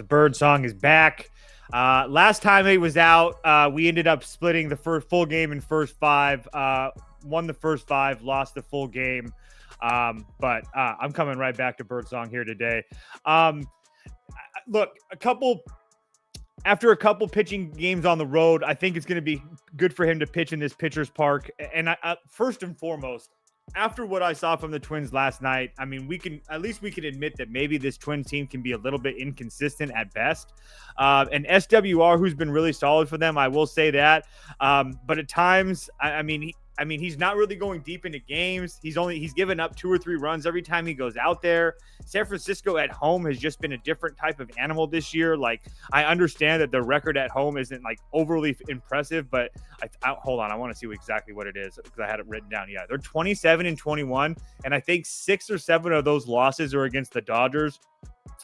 bird song is back. Last time it was out, we ended up splitting the full game in first 5. Won the first 5, lost the full game. But I'm coming right back to bird song here today. Look, after a couple pitching games on the road, I think it's going to be good for him to pitch in this pitcher's park. And first and foremost, after what I saw from the Twins last night, I mean, we can admit that maybe this Twins team can be a little bit inconsistent at best. And SWR, who's been really solid for them, I will say that. But at times, I mean, he's not really going deep into games. He's given up 2 or 3 runs every time he goes out there. San Francisco at home has just been a different type of animal this year. Like, I understand that the record at home isn't like overly impressive, but hold on, I want to see exactly what it is because I had it written down. Yeah, they're 27-21, and I think 6 or 7 of those losses are against the Dodgers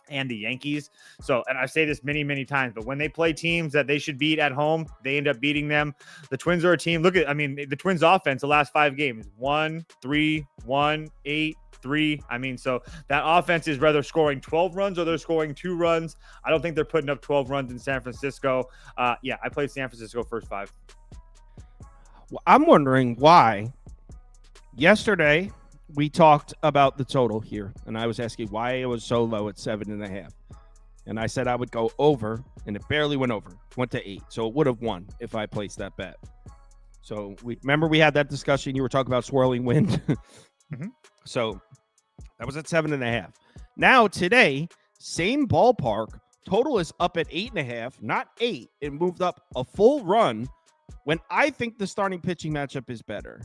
and the Yankees. So, and I say this many, many times, but when they play teams that they should beat at home, they end up beating them. The Twins are a team. The Twins offense, the last 5 games, 1-3, 1-8, 3. I mean, so that offense is rather scoring 12 runs or they're scoring 2 runs. I don't think they're putting up 12 runs in San Francisco. I played San Francisco first 5. Well, I'm wondering why. Yesterday, we talked about the total here, and I was asking why it was so low at 7.5. And I said I would go over, and it barely went over. Went to 8, so it would have won if I placed that bet. So remember we had that discussion. You were talking about swirling wind. Mm-hmm. So that was at 7.5. Now today, same ballpark. Total is up at 8.5, not 8. It moved up a full run when I think the starting pitching matchup is better.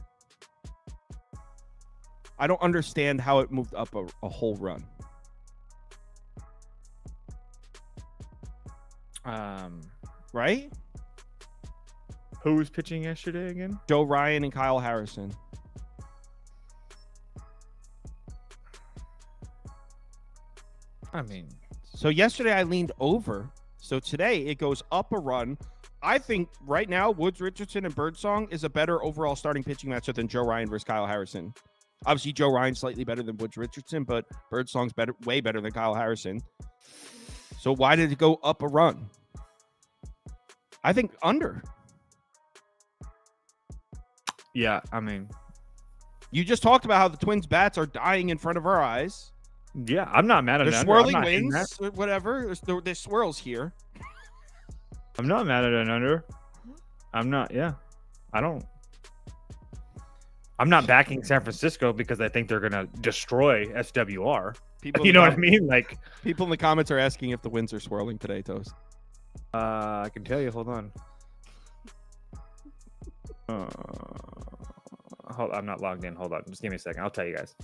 I don't understand how it moved up a whole run. Right? Who was pitching yesterday again? Joe Ryan and Kyle Harrison. I mean, So yesterday I leaned over. So today it goes up a run. I think right now Woods Richardson and Birdsong is a better overall starting pitching matchup than Joe Ryan versus Kyle Harrison. Obviously, Joe Ryan's slightly better than Woods Richardson, but Birdsong's better, way better than Kyle Harrison. So why did it go up a run? I think under. yeah, I mean, You just talked about how the Twins' bats are dying in front of our eyes. yeah, I'm not mad at They're an under. swirling I'm not hating that. winds, whatever. There's swirls here. I'm not mad at an under. I'm not. Yeah, I'm not backing San Francisco because I think they're gonna destroy SWR. People, You know what I mean? Like, People in the comments are asking if the winds are swirling today, Toast. I can tell you. Hold on. I'm not logged in. Hold on. Just give me a second. I'll tell you guys.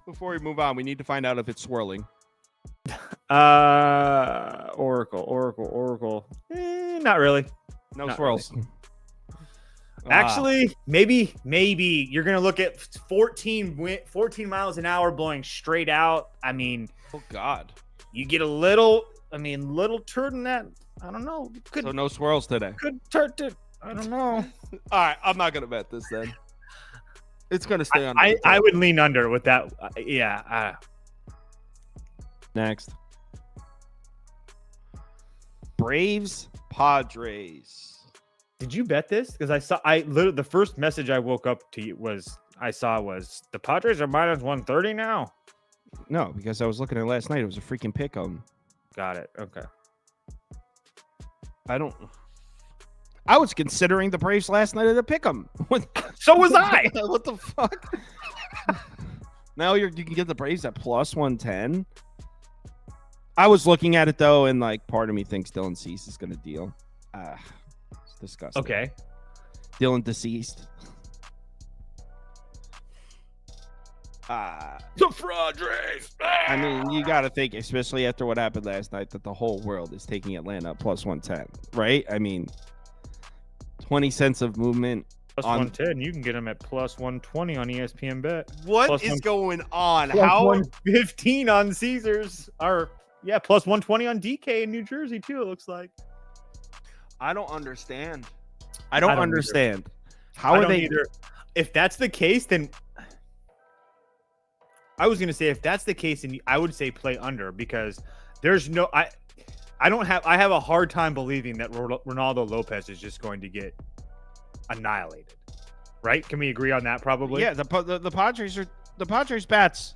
Before we move on, we need to find out if it's swirling. Oracle. Not really. No Not swirls. Actually, maybe you're gonna look at 14 miles an hour blowing straight out. I mean, Oh God. you get a little turn in that. I don't know. So no swirls today. Could turn to. I don't know. All right, I'm not gonna bet this then. It's gonna stay on. I would lean under with that. Next. Braves, Padres. Did you bet this? Because the first message I woke up to was the Padres are minus 130 now. No, because I was looking at it last night. It was a freaking pick 'em. Got it. Okay. I was considering the Braves last night at a pick 'em. So was I. What the fuck? Now you can get the Braves at plus 110. I was looking at it though, and like part of me thinks Dylan Cease is gonna deal. It's disgusting. Okay. Dylan deceased. The Padres. I mean, you got to think, especially after what happened last night, that the whole world is taking Atlanta plus 110, right? I mean, 20 cents of movement. Plus 110. You can get them at plus 120 on ESPN Bet. What Plus is going on? Plus How? 115 on Caesars. Plus 120 on DK in New Jersey too. It looks like. I don't understand. I don't understand. How I are don't they? either. If that's the case, then I was going to say if that's the case, then I would say play under because there's no I have a hard time believing that Ronaldo Lopez is just going to get annihilated. Right? Can we agree on that? Probably. Yeah. The Padres bats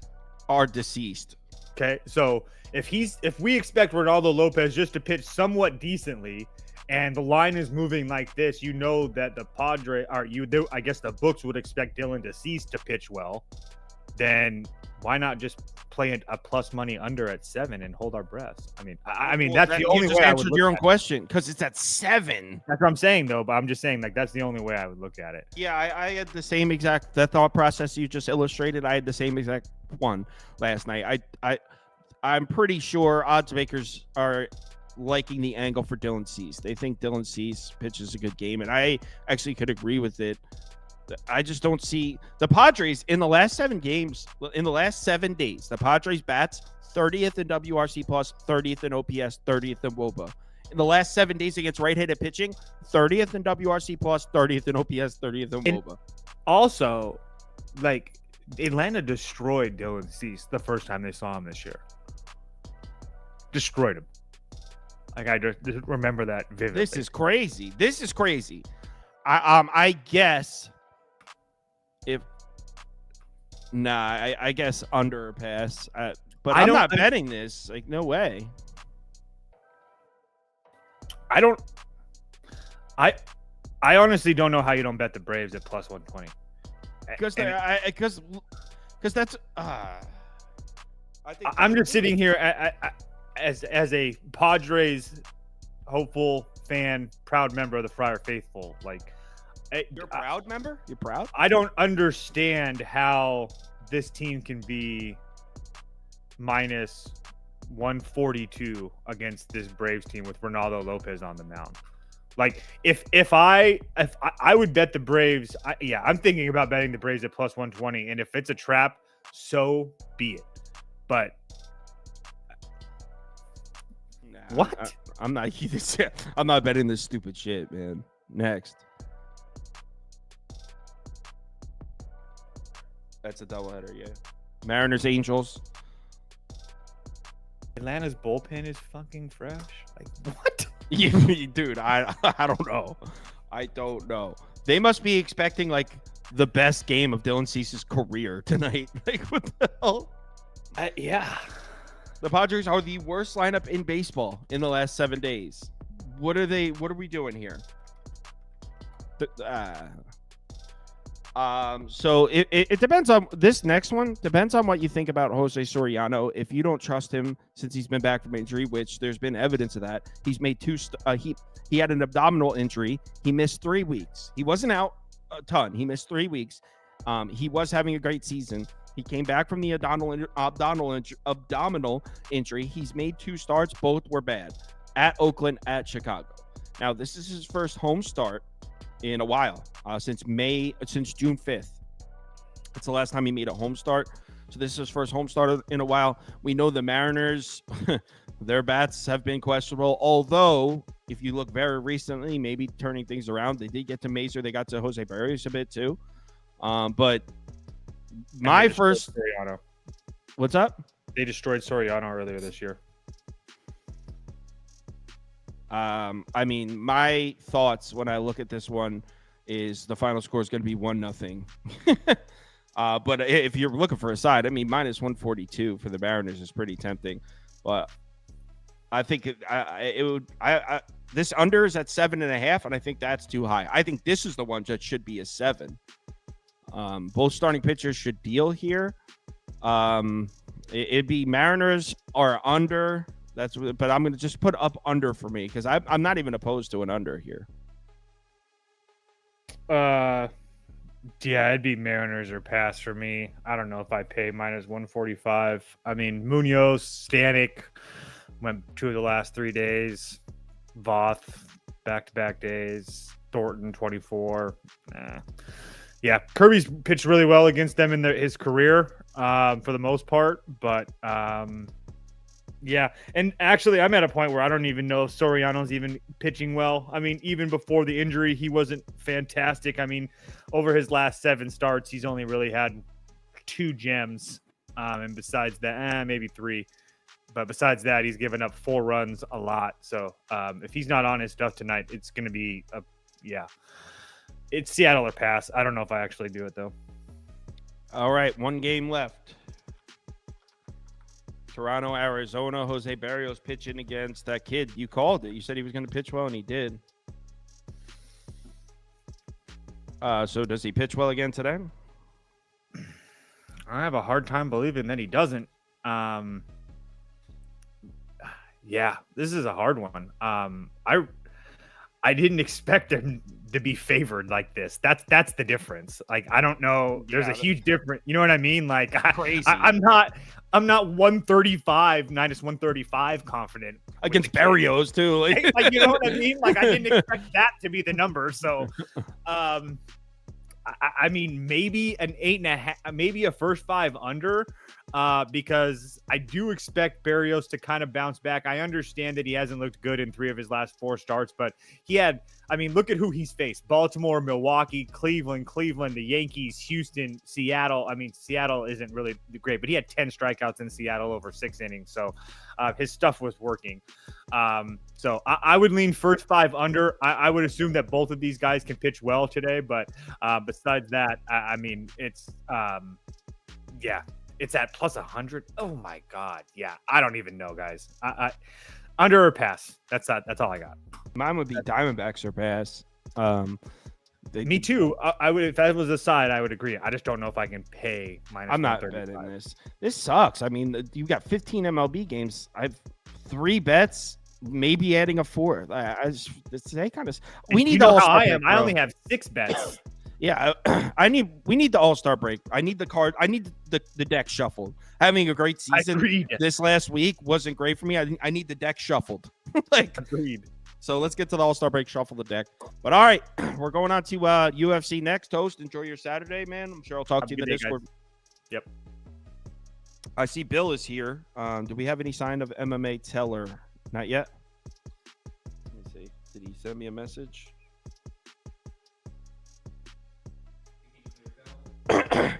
are deceased. Okay. So if we expect Ronaldo Lopez just to pitch somewhat decently, and the line is moving like this, you know that the I guess the books would expect Dylan DeCease to pitch well. Then why not just play a plus money under at 7 and hold our breath? I mean that's the only way I would answered look your own at it. question because it's at 7. That's what I'm saying though, but I'm just saying like that's the only way I would look at it. Yeah, I had the same exact that thought process you just illustrated. I had the same exact one last night. I'm pretty sure odds makers are liking the angle for Dylan Cease. They think Dylan Cease pitches a good game, and I actually could agree with it. I just don't see the Padres in the last 7 games, in the last 7 days. The Padres bats 30th in WRC plus, 30th in OPS, 30th in WOBA. In the last 7 days against right-handed pitching, 30th in WRC plus, 30th in OPS, 30th in WOBA. Also, like Atlanta destroyed Dylan Cease the first time they saw him this year. Destroyed him. Like I just remember that vividly. This is crazy. I guess if I guess under pass. But I'm not betting this. Like no way. I honestly don't know how you don't bet the Braves at plus 120. Because that's. I'm just sitting here as a Padres hopeful fan, proud member of the Friar Faithful. Like, you're a proud member? You're proud? I don't understand how this team can be minus 142 against this Braves team with Ronaldo Lopez on the mound. Like, if I would bet the Braves, I'm thinking about betting the Braves at plus 120, and if it's a trap, so be it. But Nah, what? I'm not. I'm not betting this stupid shit, man. Next. That's a doubleheader, yeah. Mariners, Angels. Atlanta's bullpen is fucking fresh. Like what? Yeah, dude, I don't know. I don't know. They must be expecting like the best game of Dylan Cease's career tonight. Like what the hell? Yeah. The Padres are the worst lineup in baseball in the last 7 days. What are we doing here? So it depends on this next one. Depends on what you think about Jose Soriano. If you don't trust him since he's been back from injury, which there's been evidence of that, he's made he had an abdominal injury. He missed 3 weeks. He wasn't out a ton. He missed 3 weeks. He was having a great season. He came back from the abdominal injury. He's made 2 starts. Both were bad at Oakland, at Chicago. Now this is his first home start in a while, since June 5th. It's the last time he made a home start. So this is his first home start in a while. We know the Mariners, their bats have been questionable. Although, if you look very recently, maybe turning things around, they did get to Mazer. They got to Jose Barrios a bit too. But my first, Soriano. What's up? They destroyed Soriano earlier this year. I mean, my thoughts when I look at this one is the final score is going to be 1-0. But if you're looking for a side, I mean, minus 142 for the Mariners is pretty tempting. But I think this under is at 7.5, and I think that's too high. I think this is the one that should be a 7. Both starting pitchers should deal here. It'd be Mariners or under. But I'm going to just put up under for me because I'm not even opposed to an under here. Yeah, it'd be Mariners or pass for me. I don't know if I pay minus 145. I mean, Munoz, Stanek went 2 of the last 3 days. Voth, back-to-back days. Thornton, 24. Yeah, Kirby's pitched really well against them in his career for the most part, but yeah, and actually, I'm at a point where I don't even know if Soriano's even pitching well. I mean, even before the injury, he wasn't fantastic. I mean, over his last 7 starts, he's only really had 2 gems, and besides that, maybe 3. But besides that, he's given up 4 runs a lot. So if he's not on his stuff tonight, it's going to be it's Seattle or pass. I don't know if I actually do it though. All right, 1 game left. Toronto, Arizona. Jose Barrios pitching against that kid. You called it. You said he was going to pitch well, and he did. So does he pitch well again today? I have a hard time believing that he doesn't. Yeah, this is a hard one. I didn't expect him to be favored like this. That's the difference. Like, I don't know. There's a huge difference. You know what I mean? Like, crazy. I'm not 135 minus 135 confident against Barrios too. Like, you know what I mean? Like, I didn't expect that to be the number. So, I mean, maybe an 8.5, maybe a first 5 under, because I do expect Barrios to kind of bounce back. I understand that he hasn't looked good in 3 of his last 4 starts, but look at who he's faced: Baltimore, Milwaukee, Cleveland, the Yankees, Houston, Seattle. I mean, Seattle isn't really great, but he had 10 strikeouts in Seattle over 6 innings. So his stuff was working. So I would lean first 5 under. I would assume that both of these guys can pitch well today, but besides that, I mean, it's it's at plus 100. Oh my God. Yeah. I don't even know, guys. I under or pass. That's all I got. Mine would be Diamondbacks or pass. Me too. I would, if that was a side, I would agree. I just don't know if I can pay minus. I'm not betting this. This sucks. I mean, you got 15 MLB games. I have 3 bets, maybe adding a 4th. We need the All-Star break, I only have 6 bets. Yeah, we need the All-Star break. I need the card. I need the deck shuffled. Having a great season this last week wasn't great for me. I need the deck shuffled. Agreed. So let's get to the All-Star break, shuffle the deck. But all right, we're going on to UFC next. Toast, enjoy your Saturday, man. I'm sure I'll talk to you in the Discord. Guys. Yep. I see Bill is here. Do we have any sign of MMA Teller? Not yet. Let me see. Did he send me a message?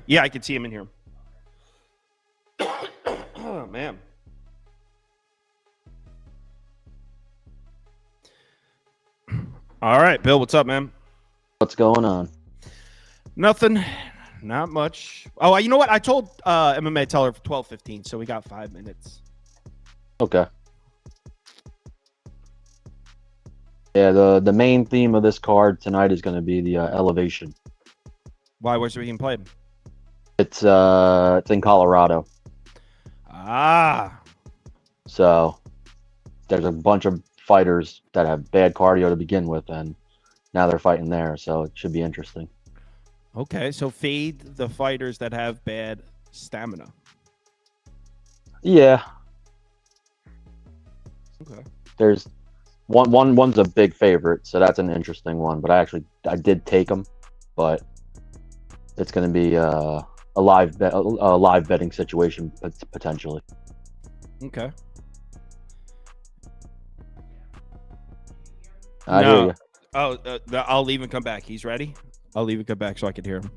Yeah, I can see him in here. Oh, man. All right, Bill, what's up, man? What's going on? Nothing. Not much. Oh, you know what? I told MMA Teller for 12:15, so we got 5 minutes. Okay. Yeah, the main theme of this card tonight is going to be the elevation. Why? Where's it being played? It's in Colorado, Ah. so there's a bunch of fighters that have bad cardio to begin with, and now they're fighting there, so it should be interesting. Okay, so fade the fighters that have bad stamina. Yeah, Okay. there's one's a big favorite, so that's an interesting one. But I did take him, but it's going to be a live betting situation potentially. Okay. I hear you. Oh, I'll leave and come back. He's ready. I'll leave and come back so I can hear him.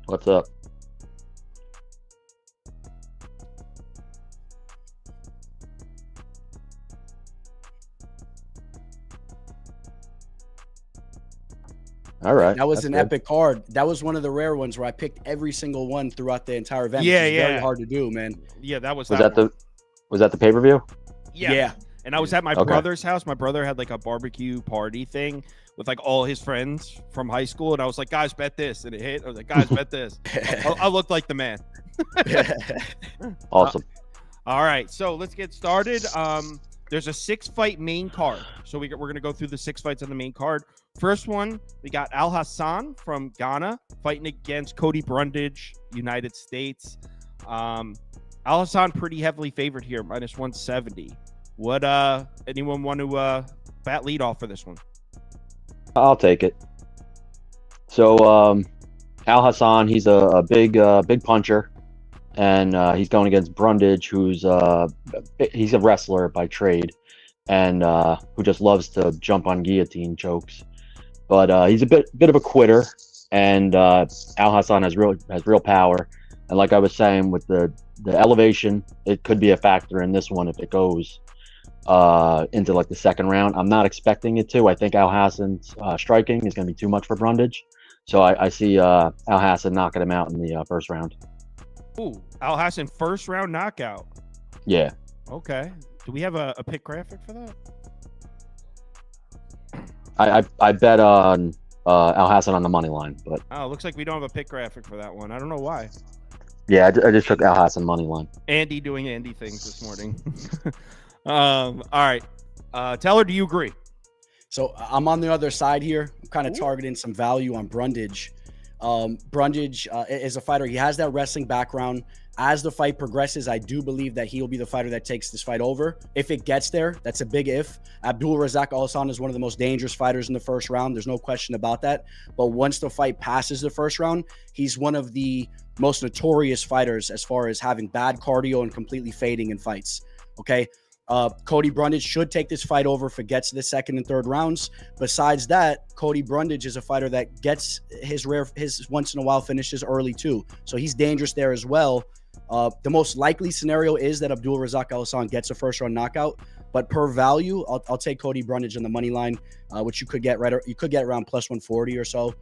What's up? All right. That was that's an good. epic card. That was one of the rare ones where I picked every single one throughout the entire event. Yeah, which is yeah. very hard to do, man. Yeah, that was Was that that one. the pay-per-view? Yeah. And I was at my Okay. brother's house. My brother had like a barbecue party thing with like all his friends from high school. And I was like, guys, bet this. And it hit. I was like, guys, bet this. I looked like the man. Awesome. All right. So let's get started. There's a 6-fight main card. So we're going to go through the 6 fights on the main card. First one, we got Al Hassan from Ghana fighting against Cody Brundage, United States. Al Hassan pretty heavily favored here, minus 170. What anyone want to bat lead off for this one? I'll take it. So Al Hassan, he's a big puncher, and he's going against Brundage, he's a wrestler by trade, and who just loves to jump on guillotine chokes. But he's a bit of a quitter, and Al Hassan has real power. And like I was saying, with the elevation, it could be a factor in this one if it goes into like the second round. I'm not expecting it to. I think Al Hassan's striking is going to be too much for Brundage, so I see Al Hassan knocking him out in the first round. Ooh, Al Hassan first round knockout. Yeah. Okay. Do we have a pick graphic for that? I bet on Al Hassan on the money line, but Oh, looks like we don't have a pick graphic for that one. I don't know why. yeah, I just took Al Hassan money line. Andy doing Andy things this morning. All right. Teller, do you agree? So I'm on the other side here. I'm kind of targeting some value on Brundage. Brundage is a fighter. He has that wrestling background. As the fight progresses, I do believe that he'll be the fighter that takes this fight over. If it gets there, that's a big if. Abdul Razak Al Hassan is one of the most dangerous fighters in the first round. There's no question about that. But once the fight passes the first round, he's one of the most notorious fighters as far as having bad cardio and completely fading in fights. Okay. Cody Brundage should take this fight over if it gets to the second and third rounds. Besides that, Cody Brundage is a fighter that gets his once in a while finishes early too. So he's dangerous there as well. The most likely scenario is that Abdul Razak Al Hassan gets a first round knockout, but per value, I'll take Cody Brundage on the money line, which you could get around plus 140 or so.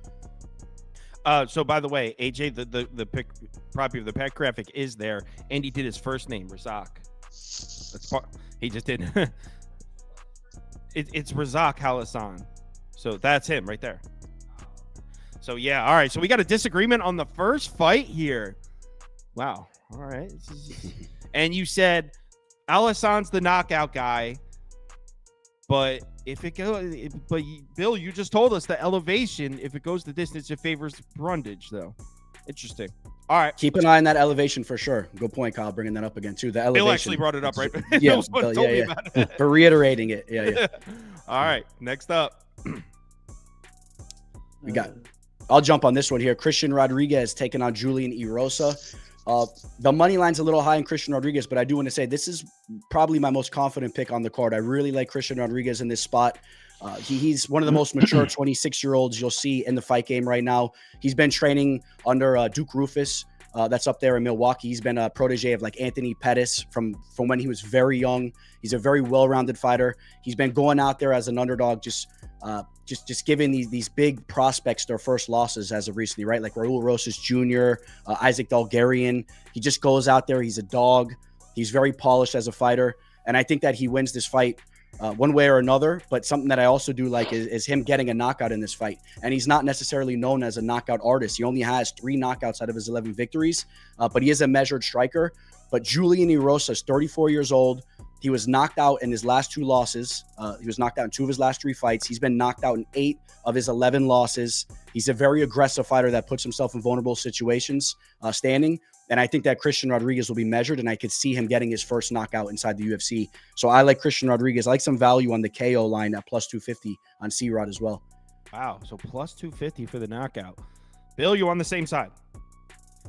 So by the way, AJ, the pick copy of the pick graphic is there. Andy did his first name, Razak. He just did. It's Razak Al Hassan. So that's him right there. So yeah, all right. So we got a disagreement on the first fight here. Wow. All right. And you said Al Hassan's the knockout guy. But if it goes, Bill, you just told us the elevation, if it goes the distance, it favors Brundage, though. Interesting. All right. Keep an eye on that elevation for sure. Good point, Kyle, bringing that up again, too. The elevation. Bill actually brought it up, right? Yeah, Bill's the one who told me about it. For reiterating it. Yeah. All right. Next up. We got, I'll jump on this one here. Christian Rodriguez taking on Julian Erosa. The money line's a little high in Christian Rodriguez, but I do want to say this is probably my most confident pick on the card. I really like Christian Rodriguez in this spot. He's one of the most mature 26-year-olds you'll see in the fight game right now. He's been training under Duke Rufus. That's up there in Milwaukee. He's been a protege of like Anthony Pettis from when he was very young. He's a very well-rounded fighter. He's been going out there as an underdog, just giving these big prospects their first losses as of recently, right? Like Raul Rosas Jr., Isaac Dalgarian. He just goes out there. He's a dog. He's very polished as a fighter. And I think that he wins this fight one way or another. But something that I also do like is him getting a knockout in this fight. And he's not necessarily known as a knockout artist. He only has 3 knockouts out of his 11 victories, but he is a measured striker. But Julian Erosa is 34 years old. He was knocked out in his last 2 losses. He was knocked out in 2 of his last 3 fights. He's been knocked out in 8 of his 11 losses. He's a very aggressive fighter that puts himself in vulnerable situations standing. And I think that Christian Rodriguez will be measured, and I could see him getting his first knockout inside the UFC. So I like Christian Rodriguez. I like some value on the KO line at plus 250 on C-Rod as well. Wow. So plus 250 for the knockout. Bill, you on the same side?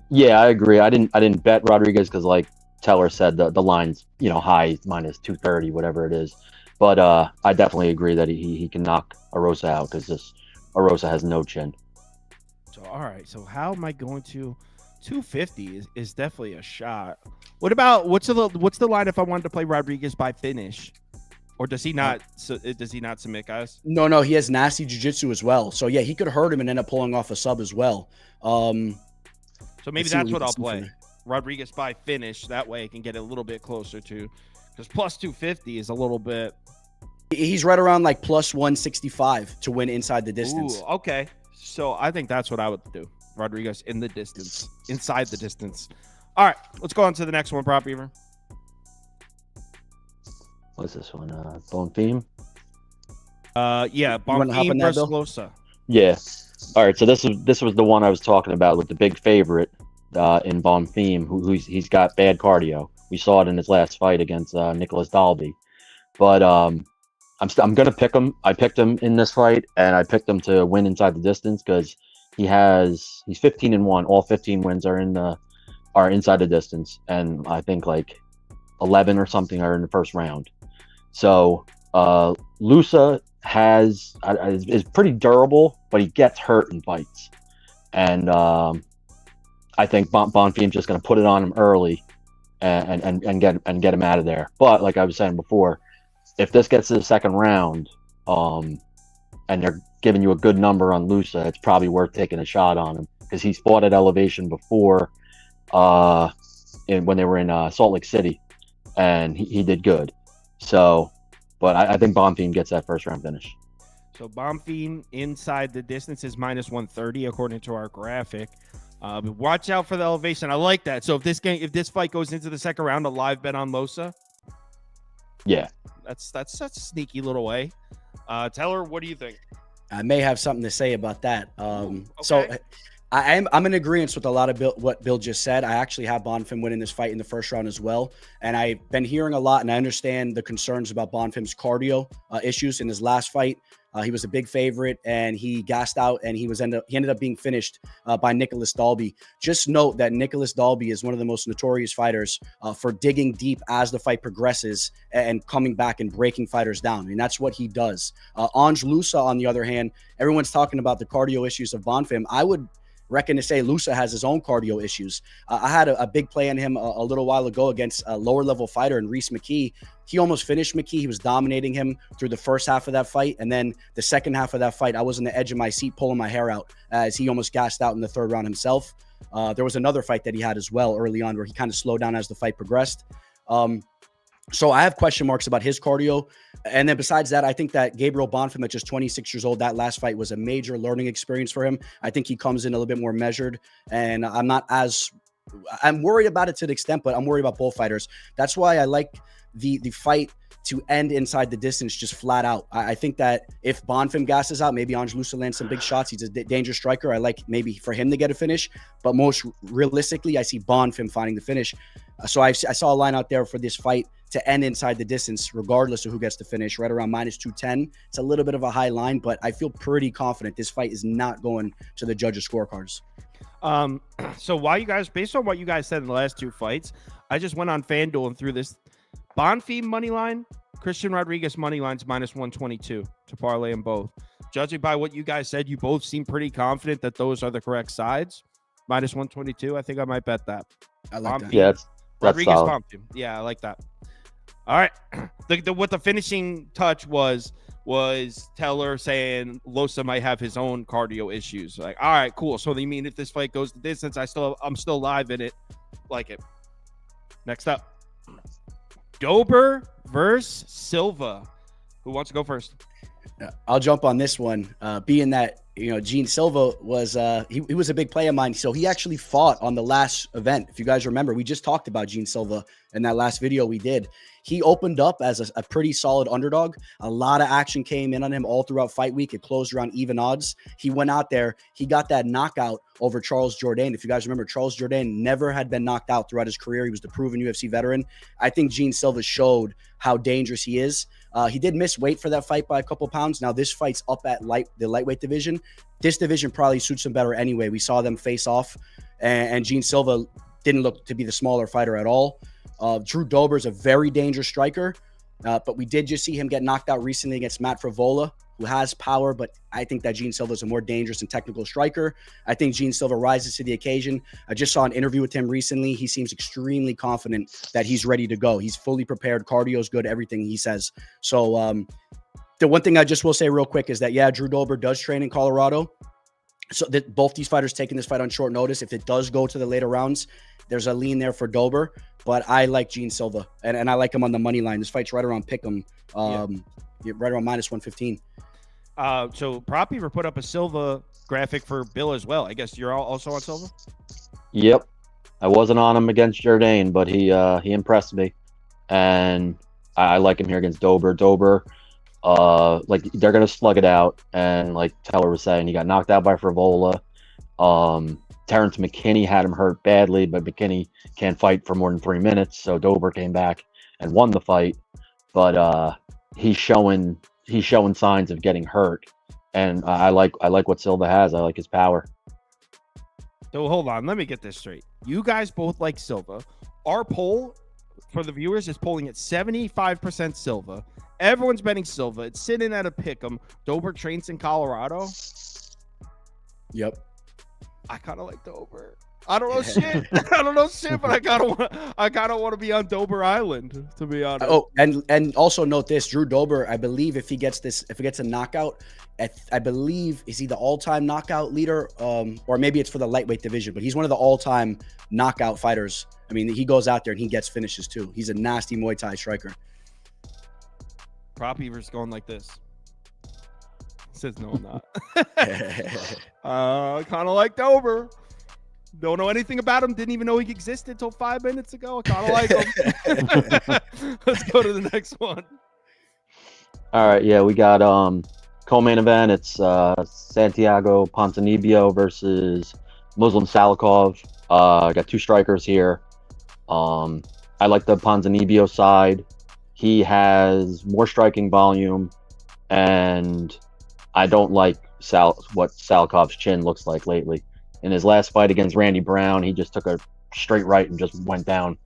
Yeah, I agree. I didn't bet Rodriguez because, like Teller said, the line's high, minus 230, whatever it is. But I definitely agree that he can knock Erosa out because this Erosa has no chin. So all right. So how am I going to? 250 is definitely a shot. What about what's the line if I wanted to play Rodriguez by finish, or does he not? So does he not submit guys? No, he has nasty jiu-jitsu as well. So yeah, he could hurt him and end up pulling off a sub as well. So maybe that's what I'll play. Rodriguez by finish. That way I can get a little bit closer to, because plus 250 is a little bit. He's right around like plus 165 to win inside the distance. Ooh, okay. So I think that's what I would do. Rodriguez in the distance, inside the distance. All right, let's go on to the next one, Prop Beaver. What's this one? Bonfim? Yeah, Bonfim versus Losa. Yeah. All right, so this was the one I was talking about with the big favorite in Bonfim, he's got bad cardio. We saw it in his last fight against Nicholas Dalby. But I'm gonna pick him. I picked him in this fight, and I picked him to win inside the distance because he's 15-1. All 15 wins are inside the distance, and I think like 11 or something are in the first round. So Lusa is pretty durable, but he gets hurt in fights, and I think Bonfim's just going to put it on him early and get him out of there. But like I was saying before, if this gets to the second round, and they're giving you a good number on Lusa, it's probably worth taking a shot on him because he's fought at elevation before when they were in Salt Lake City, and he did good. So, but I think Bonfim gets that first round finish. So Bonfim inside the distance is minus 130 according to our graphic. But watch out for the elevation. I like that. So if this fight goes into the second round, a live bet on Losa. Yeah, that's a sneaky little way. Teller, what do you think? I may have something to say about that. Okay. So I'm in agreement with a lot of what Bill just said. I actually have Bonfim winning this fight in the first round as well. And I've been hearing a lot, and I understand the concerns about Bonfim's cardio issues in his last fight. He was a big favorite, and he gassed out, and he ended up being finished by Nicholas Dalby. Just note that Nicholas Dalby is one of the most notorious fighters for digging deep as the fight progresses and coming back and breaking fighters down. I mean, that's what he does. Ange Lusa, on the other hand, everyone's talking about the cardio issues of Bonfim. I would reckon to say Lusa has his own cardio issues. I had a big play on him a little while ago against a lower level fighter in Reese McKee. He almost finished McKee. He was dominating him through the first half of that fight. And then the second half of that fight, I was on the edge of my seat pulling my hair out as he almost gassed out in the third round himself. There was another fight that he had as well early on where he kind of slowed down as the fight progressed. So I have question marks about his cardio. And then besides that, I think that Gabriel Bonfim at just 26 years old, that last fight was a major learning experience for him. I think he comes in a little bit more measured, and I'm not as I'm worried about it to the extent, but I'm worried about both fighters. That's why I like the fight to end inside the distance, just flat out. I think that if Bonfim gasses out, maybe Angelusa lands some big shots. He's a dangerous striker. I like maybe for him to get a finish, but most realistically, I see Bonfim finding the finish. So I saw a line out there for this fight to end inside the distance, regardless of who gets the finish, right around -210. It's a little bit of a high line, but I feel pretty confident this fight is not going to the judges' scorecards. So why you guys, based on what you guys said in the last two fights, I just went on FanDuel and threw this Bonfim money line, Christian Rodriguez money lines -122 to parlay them both. Judging by what you guys said, you both seem pretty confident that those are the correct sides. -122. I think I might bet that. I like that. Yeah, that's Rodriguez solid. Bonfim. Yeah, I like that. All right. What the finishing touch was Teller saying Losa might have his own cardio issues. Like, all right, cool. So you mean if this fight goes the distance, I'm still live in it. Like it. Next up, Dober versus Silva. Who wants to go first? I'll jump on this one. Being that Gene Silva was he was a big play of mine, so he actually fought on the last event. If you guys remember, we just talked about Gene Silva in that last video we did. He opened up as a pretty solid underdog. A lot of action came in on him all throughout fight week. It closed around even odds. He went out there. He got that knockout over Charles Jourdain. If you guys remember, Charles Jourdain never had been knocked out throughout his career. He was the proven UFC veteran. I think Gene Silva showed how dangerous he is. He did miss weight for that fight by a couple pounds. Now this fight's up at the lightweight division. This division probably suits him better anyway. We saw them face off, and Gene Silva didn't look to be the smaller fighter at all. Drew Dober is a very dangerous striker, but we did just see him get knocked out recently against Matt Frevola, who has power, but I think that Gene Silva is a more dangerous and technical striker. I think Gene Silva rises to the occasion. I just saw an interview with him recently. He seems extremely confident that he's ready to go. He's fully prepared. Cardio's good, everything he says. So the one thing I just will say real quick is that, yeah, Drew Dober does train in Colorado. So that both these fighters taking this fight on short notice. If it does go to the later rounds, there's a lean there for Dober, but I like Gene Silva and I like him on the money line. This fight's right around pick'em, right around -115. So Proppy put up a Silva graphic for Bill as well. I guess you're also on Silva. Yep, I wasn't on him against Jourdain, but he impressed me, and I like him here against Dober. Dober, like they're gonna slug it out, and like Teller was saying, he got knocked out by Frevola. Terrence McKinney had him hurt badly, but McKinney can't fight for more than 3 minutes, so Dober came back and won the fight. But he's showing signs of getting hurt, and I like what Silva has. I like his power. So hold on, let me get this straight. You guys both like Silva. Our poll for the viewers is polling at 75% Silva. Everyone's betting Silva. It's sitting at a pick'em. Dober trains in Colorado. Yep. I kind of like Dober. I don't know shit. I don't know shit, but I kind of want to be on Dober Island, to be honest. Oh, and also note this: Drew Dober, I believe, if he gets a knockout, I believe is he the all-time knockout leader, or maybe it's for the lightweight division, but he's one of the all-time knockout fighters. I mean, he goes out there and he gets finishes too. He's a nasty Muay Thai striker. Prop Beaver's going like this. Says no, I'm not. Kind of like Dober. Don't know anything about him. Didn't even know he existed until 5 minutes ago. I kind of like him. Let's go to the next one. All right, yeah, we got co-main event. It's Santiago Ponzinibbio versus Muslim Salikov. Got two strikers here. I like the Ponzinibbio side. He has more striking volume, and I don't like what Salikov's chin looks like lately. In his last fight against Randy Brown, he just took a straight right and just went down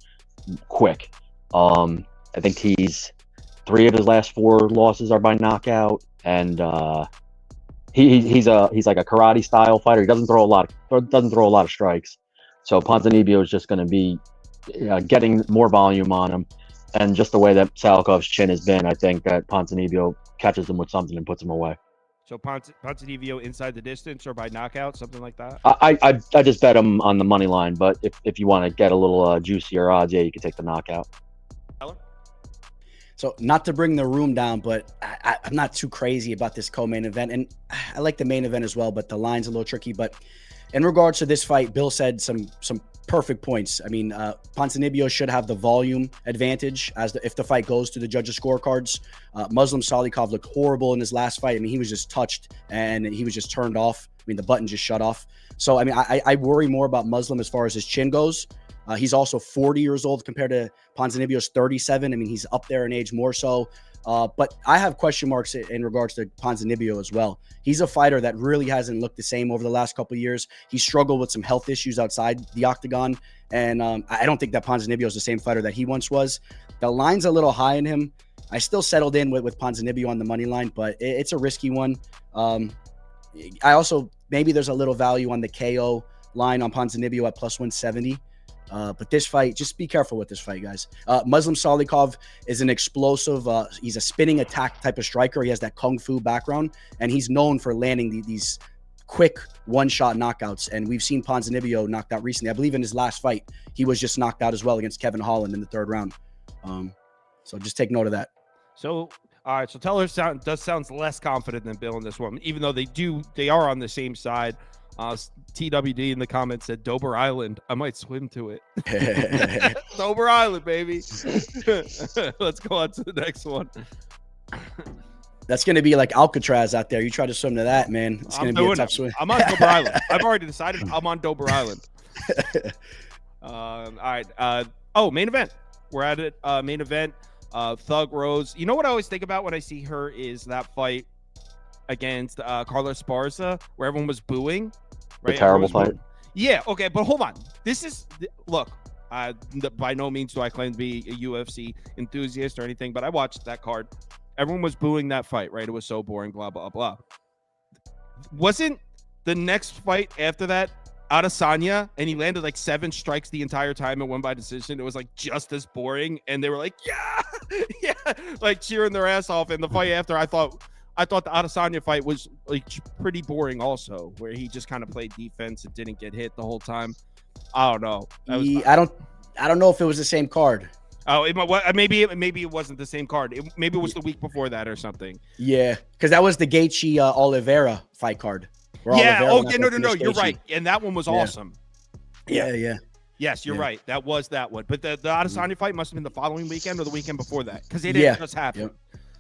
quick. I think three of his last 4 losses are by knockout, and he's like a karate style fighter. He doesn't throw a lot of strikes. So Ponzinibbio is just going to be getting more volume on him, and just the way that Salikov's chin has been, I think that Ponzinibbio catches him with something and puts him away. So Ponzinibbio inside the distance or by knockout, something like that? I just bet him on the money line, but if you want to get a little juicier odds, yeah, you can take the knockout. Tyler? So not to bring the room down, but I'm not too crazy about this co-main event, and I like the main event as well, but the line's a little tricky. But In regards to this fight, Bill said some perfect points. I mean, Ponzinibbio should have the volume advantage if the fight goes to the judges' scorecards. Muslim Salikov looked horrible in his last fight. I mean, he was just touched and he was just turned off. I mean, the button just shut off. So, I mean, I worry more about Muslim as far as his chin goes. He's also 40 years old compared to Ponzinibbio's 37. I mean, he's up there in age more so. But I have question marks in regards to Ponzinibbio as well. He's a fighter that really hasn't looked the same over the last couple of years. He struggled with some health issues outside the octagon. And I don't think that Ponzinibbio is the same fighter that he once was. The line's a little high in him. I still settled in with Ponzinibbio on the money line, but it's a risky one. I also, maybe there's a little value on the KO line on Ponzinibbio at plus 170. But this fight, just be careful with this fight, guys. Muslim Salikov is an explosive, he's a spinning attack type of striker. He has that kung fu background, and he's known for landing these quick one-shot knockouts. And we've seen Ponzinibbio knocked out recently. I believe in his last fight, he was just knocked out as well against Kevin Holland in the 3rd round. So just take note of that. So, all right. So Teller sounds less confident than Bill in this one, even though they are on the same side. TWD in the comments said Dober Island. I might swim to it. Dober Island, baby. Let's go on to the next one. That's going to be like Alcatraz out there. You try to swim to that, man. It's going to be a tough swim. I'm on Dober Island. I've already decided I'm on Dober Island. All right. Main event. We're at it. Main event. Thug Rose. You know what I always think about when I see her is that fight against Carla Esparza, where everyone was booing. Right? The terrible fight. Yeah, okay, but hold on. Look, by no means do I claim to be a UFC enthusiast or anything, but I watched that card. Everyone was booing that fight, right? It was so boring, blah, blah, blah. Wasn't the next fight after that Adesanya, and he landed like 7 strikes the entire time and won by decision? It was like just as boring, and they were like, yeah, like cheering their ass off. And the fight after, I thought the Adesanya fight was like pretty boring also, where he just kind of played defense and didn't get hit the whole time. I don't know. I don't know if it was the same card. Oh, maybe it wasn't the same card. Maybe it was the week before that or something. Yeah, because that was the Gaethje Oliveira fight card. Yeah. No. You're right. And that one was awesome. Yeah. Yes, you're right. That was that one. But the Adesanya fight must have been the following weekend or the weekend before that, because it didn't just happen.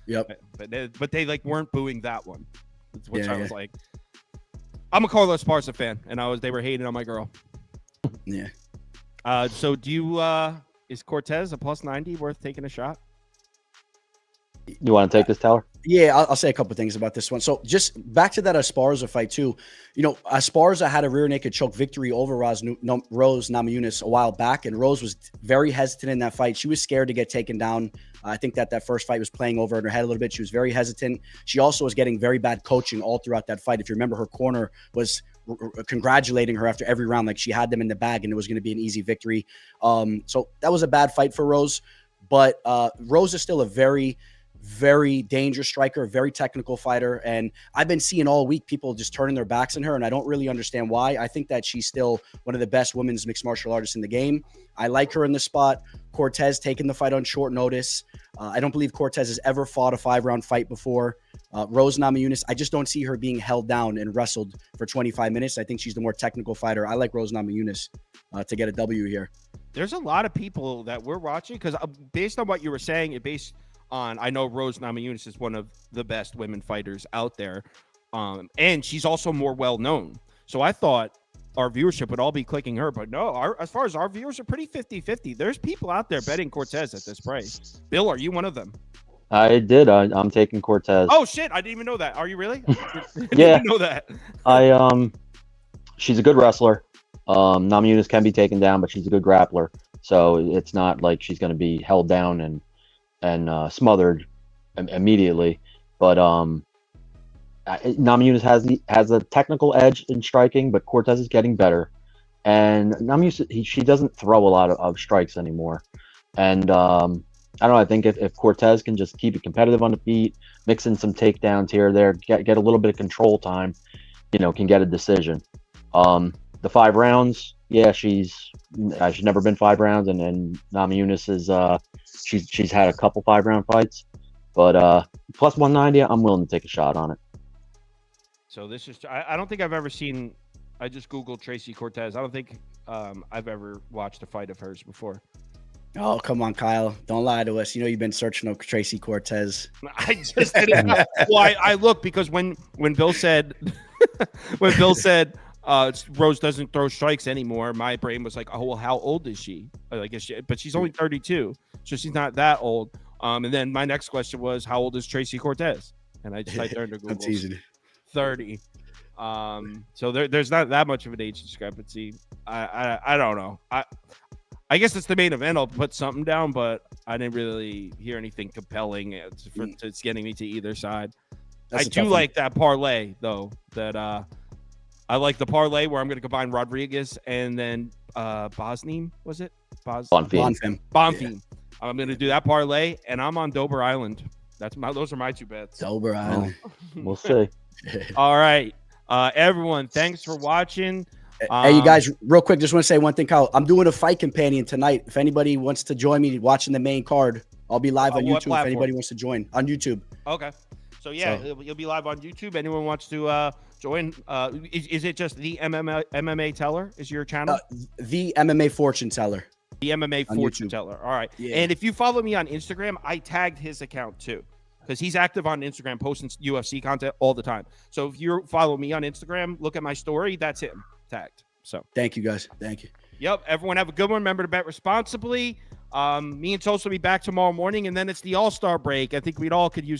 Yep. But they like weren't booing that one, which I was like, I'm a Carlos Esparza fan, and they were hating on my girl. Yeah. So do you is Cortez a plus 90 worth taking a shot? You want to take this, Teller? Yeah, I'll say a couple things about this one. So just back to that Esparza fight too. You know, Esparza had a rear naked choke victory over Rose Namajunas a while back, and Rose was very hesitant in that fight. She was scared to get taken down. I think that first fight was playing over in her head a little bit. She was very hesitant. She also was getting very bad coaching all throughout that fight. If you remember, her corner was congratulating her after every round, like she had them in the bag and it was going to be an easy victory. So that was a bad fight for Rose. But Rose is still a very, very dangerous striker, very technical fighter. And I've been seeing all week people just turning their backs on her, and I don't really understand why. I think that she's still one of the best women's mixed martial artists in the game. I like her in the spot. Cortez taking the fight on short notice. I don't believe Cortez has ever fought a 5-round fight before. Rose Namajunas, I just don't see her being held down and wrestled for 25 minutes. I think she's the more technical fighter. I like Rose Namajunas to get a W here. There's a lot of people that we're watching, because based on what you were saying, I know Rose Namajunas is one of the best women fighters out there, and she's also more well-known. So I thought our viewership would all be clicking her, but no, as far as our viewers are pretty 50-50. There's people out there betting Cortez at this price. Bill, are you one of them? I did. I'm taking Cortez. Oh, shit. I didn't even know that. Are you really? Yeah. I didn't know that. She's a good wrestler. Namajunas can be taken down, but she's a good grappler. So it's not like she's going to be held down and smothered immediately. But Namajunas has a technical edge in striking, but Cortez is getting better. And Namajunas, she doesn't throw a lot of strikes anymore. And I don't know. I think if Cortez can just keep it competitive on the feet, mix in some takedowns here or there, get a little bit of control time, can get a decision. The 5 rounds, yeah, she's never been 5 rounds, and Namajunas is she's had a couple 5-round fights, but plus 190, I'm willing to take a shot on it. So this is, I don't think I've ever seen I just Googled Tracy Cortez. I don't think I've ever watched a fight of hers before. Oh, come on, Kyle. Don't lie to us. You know you've been searching up Tracy Cortez. I just didn't know. Well, I looked because when Bill said Rose doesn't throw strikes anymore, my brain was like, oh, well, how old is she? I guess but she's only 32, so she's not that old. And then my next question was, how old is Tracy Cortez? And I just typed her into Google. That's easy. 30. So there's not that much of an age discrepancy. I don't know. I guess it's the main event. I'll put something down, but I didn't really hear anything compelling. It's getting me to either side. I do like that parlay though. That I like the parlay where I'm going to combine Rodriguez and then Bosnien. Was it Bonfim. Bonfim. I'm going to do that parlay, and I'm on Dober Island. Those are my two bets. Dober Island. We'll see. All right, everyone. Thanks for watching. Hey, you guys, real quick, just want to say one thing, Kyle. I'm doing a fight companion tonight. If anybody wants to join me watching the main card, I'll be live on YouTube. If anybody wants to join on YouTube. Okay. So yeah, you'll be live on YouTube. Anyone wants to join? Is it just the MMA Teller? Is your channel? The MMA Fortune Teller. The MMA Fortune Teller. All right. Yeah. And if you follow me on Instagram, I tagged his account too, because he's active on Instagram, posting UFC content all the time. So if you follow me on Instagram, look at my story. That's him tagged. So thank you, guys. Thank you. Yep. Everyone have a good one. Remember to bet responsibly. Me and Toast will be back tomorrow morning, and then it's the All-Star break. I think we'd all could use